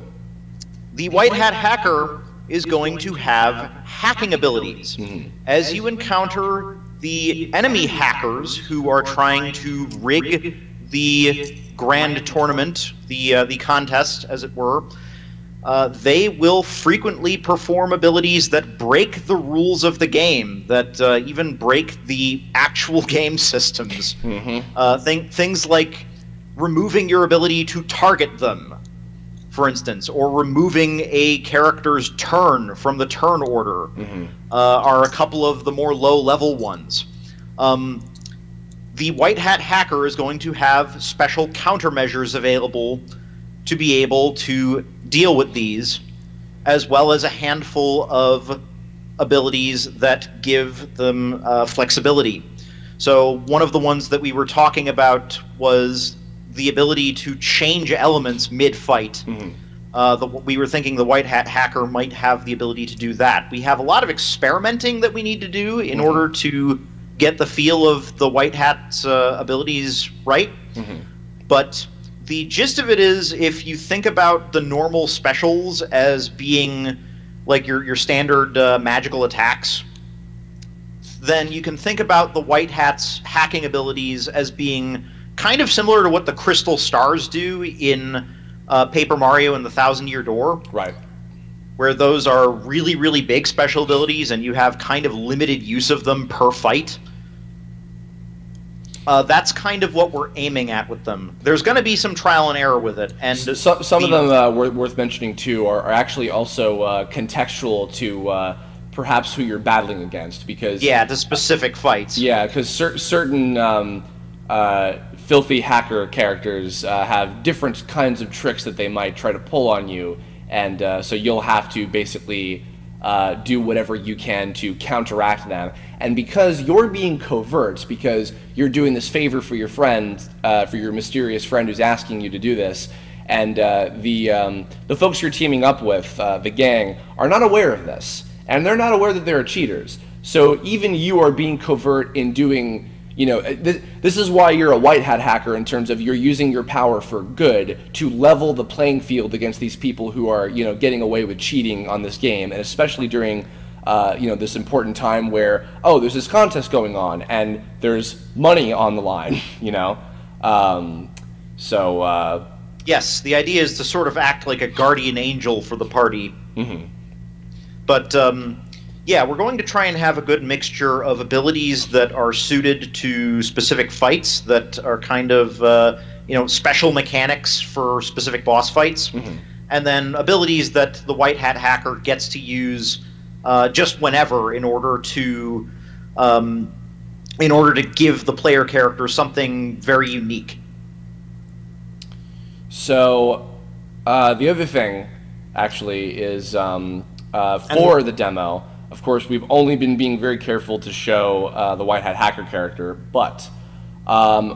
the White Hat Hacker is going to have hacking abilities. Mm-hmm. As you encounter the enemy hackers who are trying to rig the grand tournament, the contest, as it were, they will frequently perform abilities that break the rules of the game, that even break the actual game systems. Mm-hmm. Things like removing your ability to target them, for instance, or removing a character's turn from the turn order, mm-hmm. Are a couple of the more low-level ones. The White Hat Hacker is going to have special countermeasures available to be able to deal with these, as well as a handful of abilities that give them flexibility. So one of the ones that we were talking about was the ability to change elements mid-fight. We were thinking the White Hat hacker might have the ability to do that. We have a lot of experimenting that we need to do in order to get the feel of the White Hat's abilities right. But the gist of it is, if you think about the normal specials as being like your standard magical attacks, then you can think about the White Hat's hacking abilities as being kind of similar to what the Crystal Stars do in Paper Mario and the Thousand-Year Door. Right. Where those are really, really big special abilities, and you have kind of limited use of them per fight. That's kind of what we're aiming at with them. There's going to be some trial and error with it, and some of them worth mentioning too are actually also contextual to perhaps who you're battling against, because the specific fights. Yeah, because certain filthy hacker characters have different kinds of tricks that they might try to pull on you, and so you'll have to basically do whatever you can to counteract them. And because you're being covert, because you're doing this favor for your friend, for your mysterious friend who's asking you to do this, and the folks you're teaming up with, the gang, are not aware of this, and they're not aware that there are cheaters. So even you are being covert in doing, you know, this is why you're a White Hat hacker, in terms of you're using your power for good to level the playing field against these people who are, you know, getting away with cheating on this game, and especially during, you know, this important time where, oh, there's this contest going on and there's money on the line, you know. Yes, the idea is to sort of act like a guardian angel for the party. But yeah, we're going to try and have a good mixture of abilities that are suited to specific fights, that are kind of, you know, special mechanics for specific boss fights, and then abilities that the White Hat hacker gets to use just whenever in order to give the player character something very unique. So the other thing, actually, is for the demo. Of course, we've only been being very careful to show the White Hat hacker character, but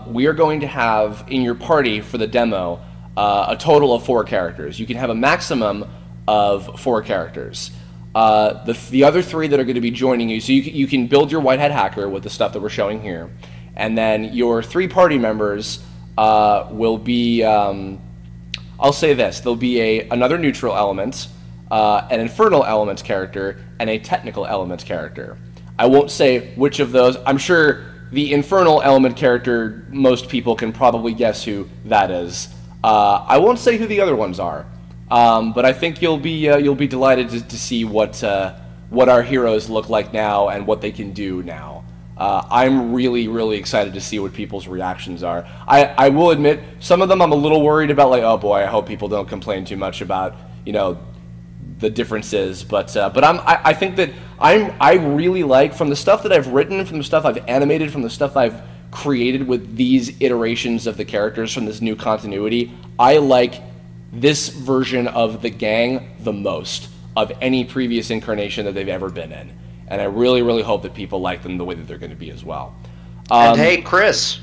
we are going to have in your party for the demo a total of 4 characters. You can have a maximum of 4 characters. The other 3 that are going to be joining you, so you can build your White Hat hacker with the stuff that we're showing here, and then your 3 party members will be, I'll say this, there'll be another neutral element, an infernal elements character, and a technical elements character. I won't say which of those. I'm sure the infernal element character, most people can probably guess who that is. I won't say who the other ones are, but I think you'll be delighted to see what our heroes look like now and what they can do now. I'm really excited to see what people's reactions are. I will admit, some of them I'm a little worried about, like, oh boy, I hope people don't complain too much about, you know, the differences, but I think that I really like, from the stuff that I've written, from the stuff I've animated, from the stuff I've created with these iterations of the characters from this new continuity, I like this version of the gang the most of any previous incarnation that they've ever been in, and I really hope that people like them the way that they're going to be as well. And hey, Chris,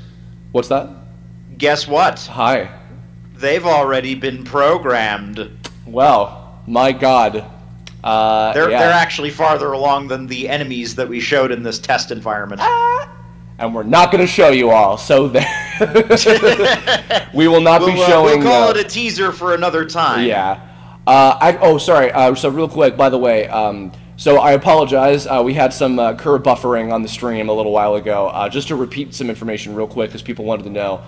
what's that? Guess what? Hi. They've already been programmed. Well, my God. They're actually farther along than the enemies that we showed in this test environment. And we're not going to show you all, so we will not be showing... We'll call it a teaser for another time. Yeah. Sorry. So real quick, by the way, so I apologize. We had some curve buffering on the stream a little while ago. Just to repeat some information real quick, because people wanted to know.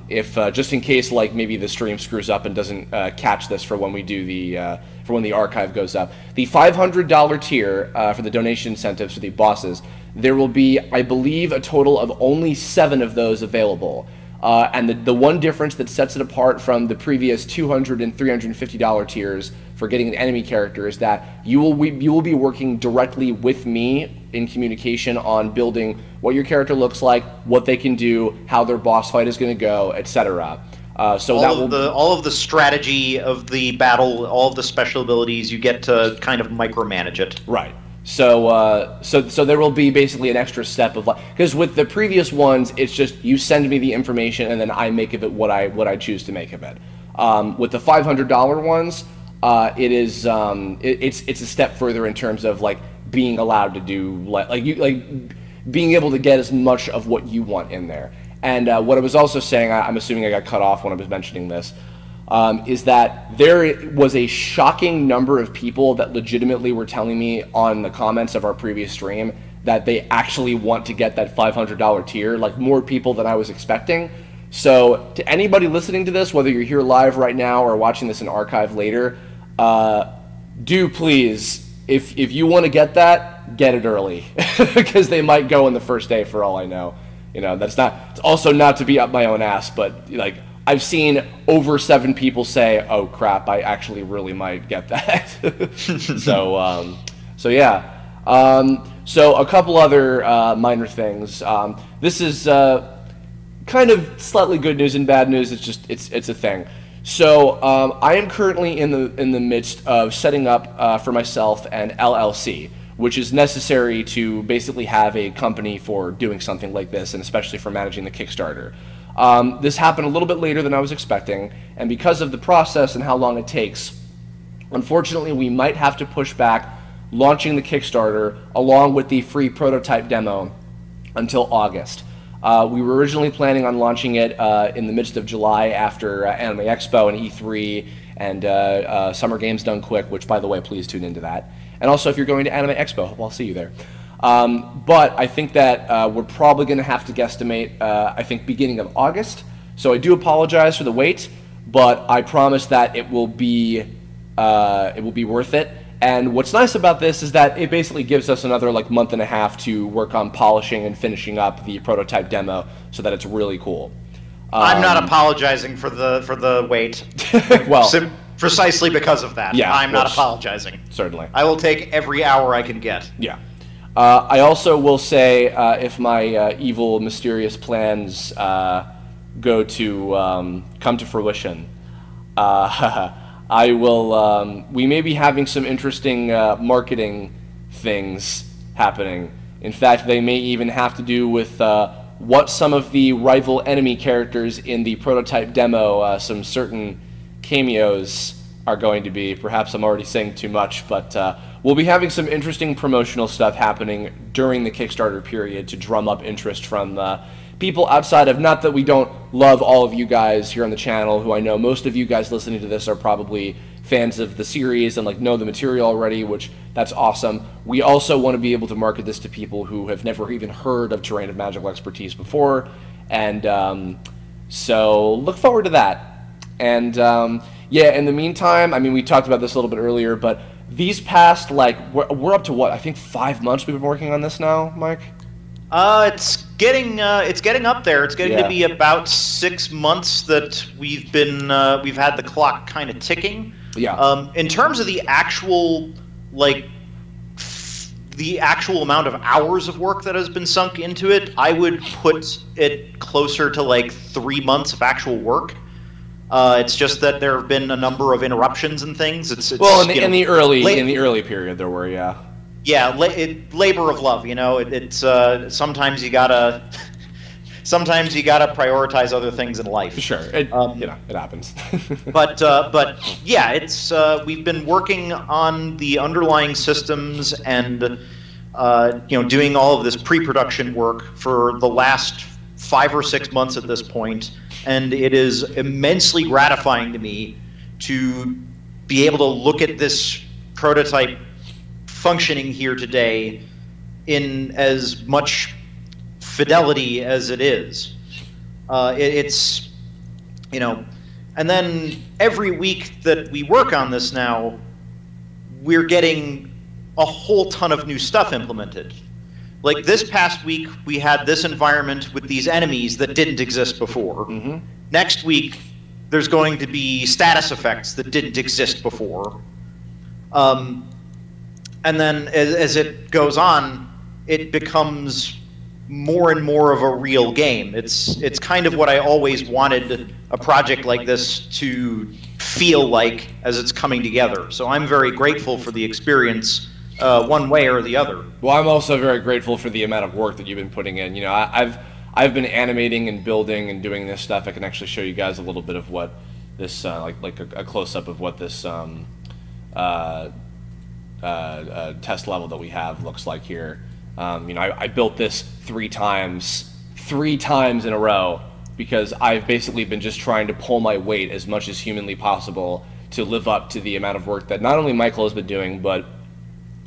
If just in case, like, maybe the stream screws up and doesn't catch this for when we do for when the archive goes up, the $500 tier for the donation incentives for the bosses, there will be, I believe, a total of only 7 of those available. And the one difference that sets it apart from the previous $200 and $350 tiers for getting an enemy character is that you will be working directly with me in communication on building what your character looks like, what they can do, how their boss fight is going to go, etc. So all of the strategy of the battle, all of the special abilities, you get to kind of micromanage it. Right. So so there will be basically an extra step of, like, because with the previous ones, it's just you send me the information and then I make of it what I choose to make of it. With the $500 ones, it's a step further in terms of like being allowed to do like being able to get as much of what you want in there. And what I was also saying, I'm assuming I got cut off when I was mentioning this, is that there was a shocking number of people that legitimately were telling me on the comments of our previous stream that they actually want to get that $500 tier, like more people than I was expecting. So to anybody listening to this, whether you're here live right now or watching this in archive later, do please, if you want to get that, get it early, because they might go in the first day for all I know. You know, it's also not to be up my own ass, but like I've seen over 7 people say, "Oh crap, I actually really might get that." So yeah. So a couple other minor things. This is kind of slightly good news and bad news. It's just it's a thing. So I am currently in the midst of setting up for myself an LLC, which is necessary to basically have a company for doing something like this, and especially for managing the Kickstarter. This happened a little bit later than I was expecting, and because of the process and how long it takes, unfortunately we might have to push back launching the Kickstarter along with the free prototype demo until August. We were originally planning on launching it in the midst of July after Anime Expo and E3 and Summer Games Done Quick, which, by the way, please tune into that. And also, if you're going to Anime Expo, hope I'll see you there. But I think that we're probably going to have to guesstimate, I think, beginning of August. So I do apologize for the wait, but I promise that it will be worth it. And what's nice about this is that it basically gives us another like month and a half to work on polishing and finishing up the prototype demo so that it's really cool. I'm not apologizing for the wait. Well, precisely because of that. Yeah, I'm not apologizing. Certainly. I will take every hour I can get. Yeah. I also will say, if my evil, mysterious plans go to come to fruition, I will. We may be having some interesting marketing things happening. In fact, they may even have to do with what some of the rival enemy characters in the prototype demo, some certain cameos, are going to be. Perhaps I'm already saying too much, but we'll be having some interesting promotional stuff happening during the Kickstarter period to drum up interest from people outside of, not that we don't love all of you guys here on the channel, who I know most of you guys listening to this are probably fans of the series and like know the material already, which that's awesome. We also want to be able to market this to people who have never even heard of Terrain of Magical Expertise before, and so look forward to that. And yeah, in the meantime, I mean, we talked about this a little bit earlier, but these past, like, we're up to what, I think 5 months we've been working on this now, Mike? It's getting up there. It's getting to be about 6 months that we've had the clock kind of ticking. Yeah. In terms of the actual, like, the actual amount of hours of work that has been sunk into it, I would put it closer to like 3 months of actual work. It's just that there have been a number of interruptions and things. Well, in the early period there were, yeah. Yeah, labor of love. You know, it's sometimes you gotta prioritize other things in life. Sure, it happens. but yeah, it's we've been working on the underlying systems and doing all of this pre-production work for the last 5 or 6 months at this point, and it is immensely gratifying to me to be able to look at this prototype functioning here today in as much fidelity as it is. It's, and then every week that we work on this now, we're getting a whole ton of new stuff implemented. Like this past week, we had this environment with these enemies that didn't exist before. Mm-hmm. Next week, there's going to be status effects that didn't exist before. And then as it goes on, it becomes more and more of a real game. It's kind of what I always wanted a project like this to feel like as it's coming together. So I'm very grateful for the experience, one way or the other. Well, I'm also very grateful for the amount of work that you've been putting in. You know, I've been animating and building and doing this stuff. I can actually show you guys a little bit of what this like a close up of what this test level that we have looks like here. You know, I built this three times in a row because I've basically been just trying to pull my weight as much as humanly possible to live up to the amount of work that not only Michael has been doing, but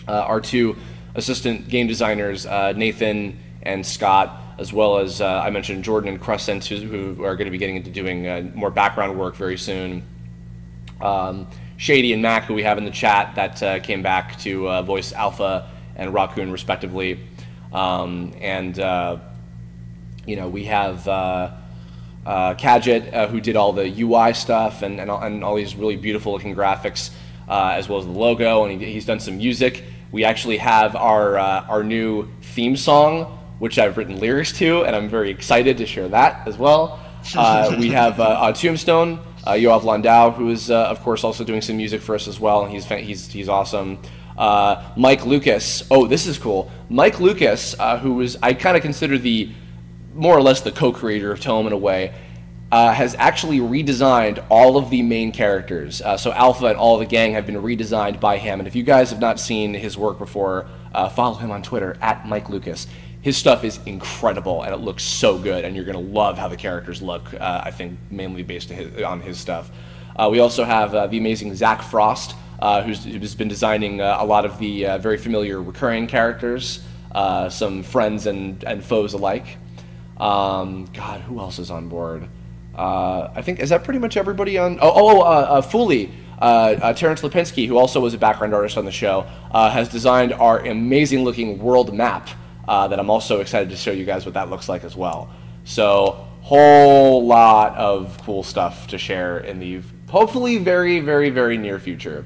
our two assistant game designers, Nathan and Scott, as well as I mentioned Jordan and Crescent, who are going to be getting into doing more background work very soon. Shady and Mac, who we have in the chat, that came back to voice Alpha and Raccoon respectively, and you know, we have Kadget, who did all the UI stuff and all these really beautiful looking graphics, as well as the logo, and he's done some music. We actually have our new theme song, which I've written lyrics to, and I'm very excited to share that as well. We have on Tombstone, Yoav Landau, who is of course also doing some music for us as well, and he's awesome. Mike Lucas. Oh, this is cool. Mike Lucas, who is, I kind of consider more or less the co-creator of TOME in a way, has actually redesigned all of the main characters. So Alpha and all of the gang have been redesigned by him. And if you guys have not seen his work before, follow him on Twitter at Mike Lucas. His stuff is incredible, and it looks so good, and you're going to love how the characters look, I think, mainly based on his stuff. We also have the amazing Zach Frost, who's been designing a lot of the very familiar recurring characters, some friends and foes alike. God, who else is on board? I think, is that pretty much everybody on? Fooly, Terrence Lipinski, who also was a background artist on the show, has designed our amazing looking world map that I'm also excited to show you guys what that looks like as well. So, whole lot of cool stuff to share in the hopefully very, very, very near future.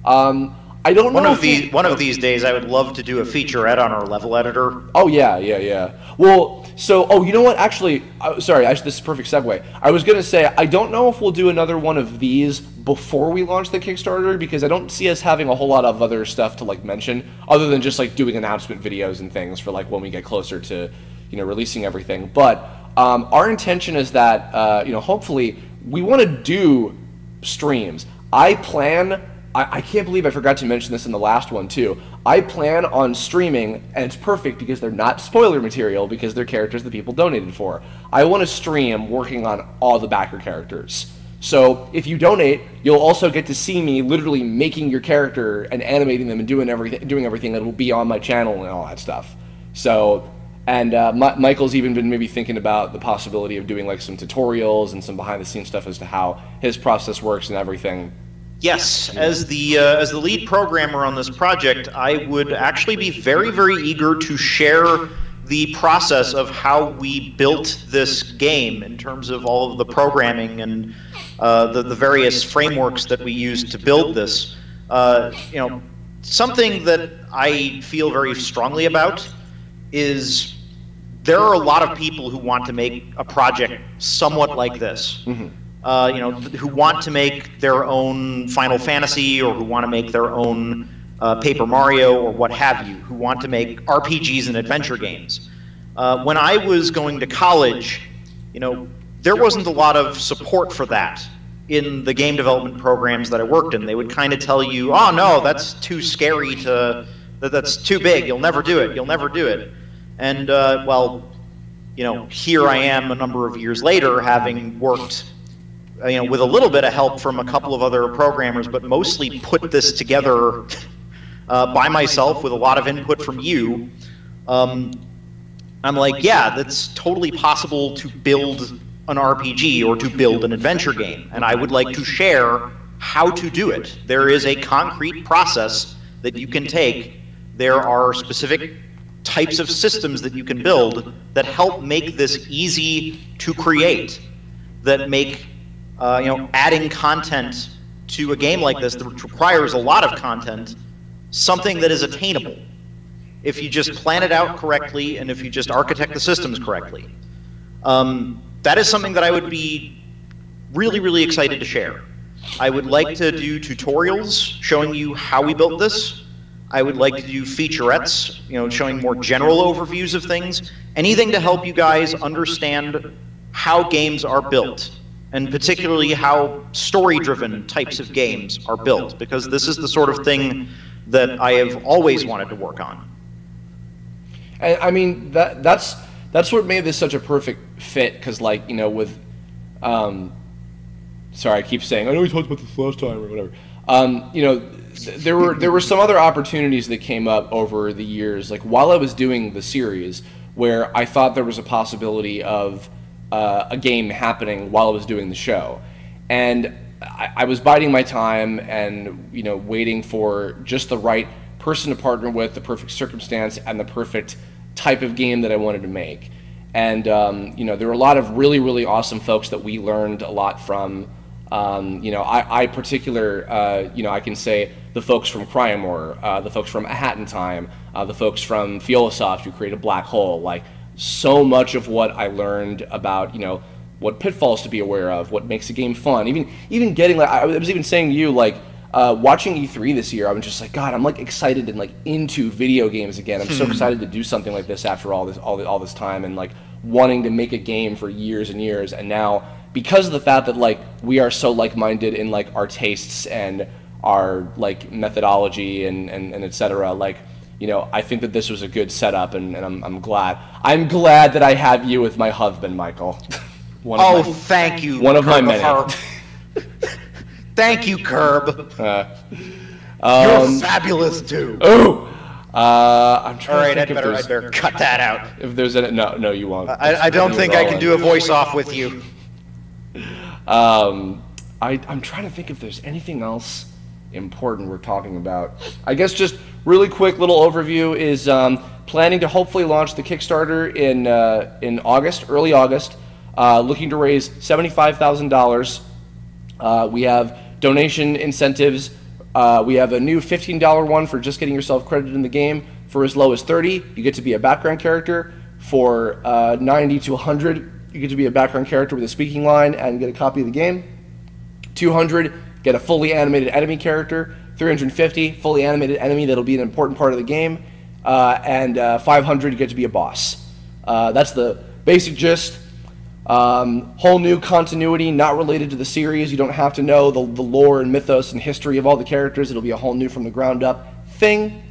I don't know. One of these days, I would love to do a featurette on our level editor. Oh yeah. Well, so you know what? Actually, sorry, this is a perfect segue. I was gonna say I don't know if we'll do another one of these before we launch the Kickstarter, because I don't see us having a whole lot of other stuff to like mention other than just like doing announcement videos and things for like when we get closer to, you know, releasing everything. But our intention is that you know, hopefully we want to do streams. I can't believe I forgot to mention this in the last one too. I plan on streaming, and it's perfect because they're not spoiler material because they're characters that people donated for. I want to stream working on all the backer characters. So if you donate, you'll also get to see me literally making your character and animating them and doing everything that will be on my channel and all that stuff. So, and Michael's even been maybe thinking about the possibility of doing like some tutorials and some behind the scenes stuff as to how his process works and everything. Yes, as the lead programmer on this project, I would actually be very, very eager to share the process of how we built this game in terms of all of the programming and the various frameworks that we used to build this. You know, something that I feel very strongly about is there are a lot of people who want to make a project somewhat like this. Mm-hmm. You know, who want to make their own Final Fantasy, or who want to make their own Paper Mario, or what have you, who want to make RPGs and adventure games. When I was going to college, you know, there wasn't a lot of support for that in the game development programs that I worked in. They would kind of tell you, oh no, that's too scary that's too big, you'll never do it. And, well, you know, here I am a number of years later, having worked, you know, with a little bit of help from a couple of other programmers, but mostly put this together by myself with a lot of input from you. I'm like, yeah, that's totally possible to build an RPG or to build an adventure game, and I would like to share how to do it. There is a concrete process that you can take. There are specific types of systems that you can build that help make this easy to create, that make you know, adding content to a game like this that requires a lot of content, something that is attainable. if you just plan it out correctly and if you just architect the systems correctly. That is something that I would be really, really excited to share. I would like to do tutorials showing you how we built this. I would like to do featurettes, showing more general overviews of things. Anything to help you guys understand how games are built, and particularly how story-driven types of games are built, because this is the sort of thing that I have always wanted to work on. And I mean, that's what made this such a perfect fit, because with sorry, I keep saying, I know we talked about this last time or whatever. There were some other opportunities that came up over the years, like while I was doing the series, where I thought there was a possibility of a game happening while I was doing the show, and I was biding my time and waiting for just the right person to partner with, the perfect circumstance, and the perfect type of game that I wanted to make. And there were a lot of really, really awesome folks that we learned a lot from. I can say the folks from Cryomore, the folks from A Hat in Time, the folks from Fiolasoft who created Black Hole. Like, so much of what I learned about, what pitfalls to be aware of, what makes a game fun. Even getting, like, I was even saying to you, like, watching E3 this year, I was just like, God, I'm like excited and like into video games again. I'm so excited to do something like this after all this time, and like wanting to make a game for years and years. And now, because of the fact that like we are so like-minded in like our tastes and our like methodology and etc., like, I think that this was a good setup, and I'm glad. I'm glad that I have you with my husband, Michael. Thank you. One of my many. Thank you, Curb. You're fabulous too. Oh, I'm trying. All right, to think I'd better cut that out. If there's any, no, you won't. I don't think I can do a voice off with you. I'm trying to think if there's anything else important we're talking about. I guess just really quick little overview is planning to hopefully launch the Kickstarter in August, early August. Looking to raise $75,000. We have donation incentives. We have a new $15 one for just getting yourself credited in the game. For as low as $30, you get to be a background character. For $90 to $100, you get to be a background character with a speaking line and get a copy of the game. $200, get a fully animated enemy character. $350, fully animated enemy that'll be an important part of the game. And $500, you get to be a boss. That's the basic gist. Whole new continuity, not related to the series. You don't have to know the lore and mythos and history of all the characters. It'll be a whole new from the ground up thing.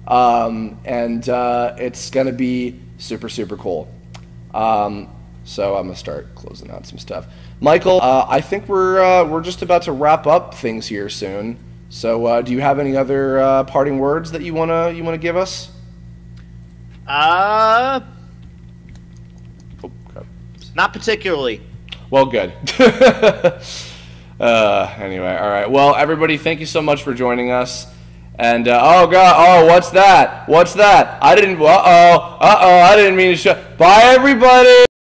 It's going to be super, super cool. So I'm going to start closing out some stuff. Michael, I think we're just about to wrap up things here soon. So do you have any other parting words that you wanna give us? Not particularly. Well, good. Anyway, all right. Well, everybody, thank you so much for joining us. And oh God, oh, what's that? What's that? I didn't. I didn't mean to show. Bye, everybody.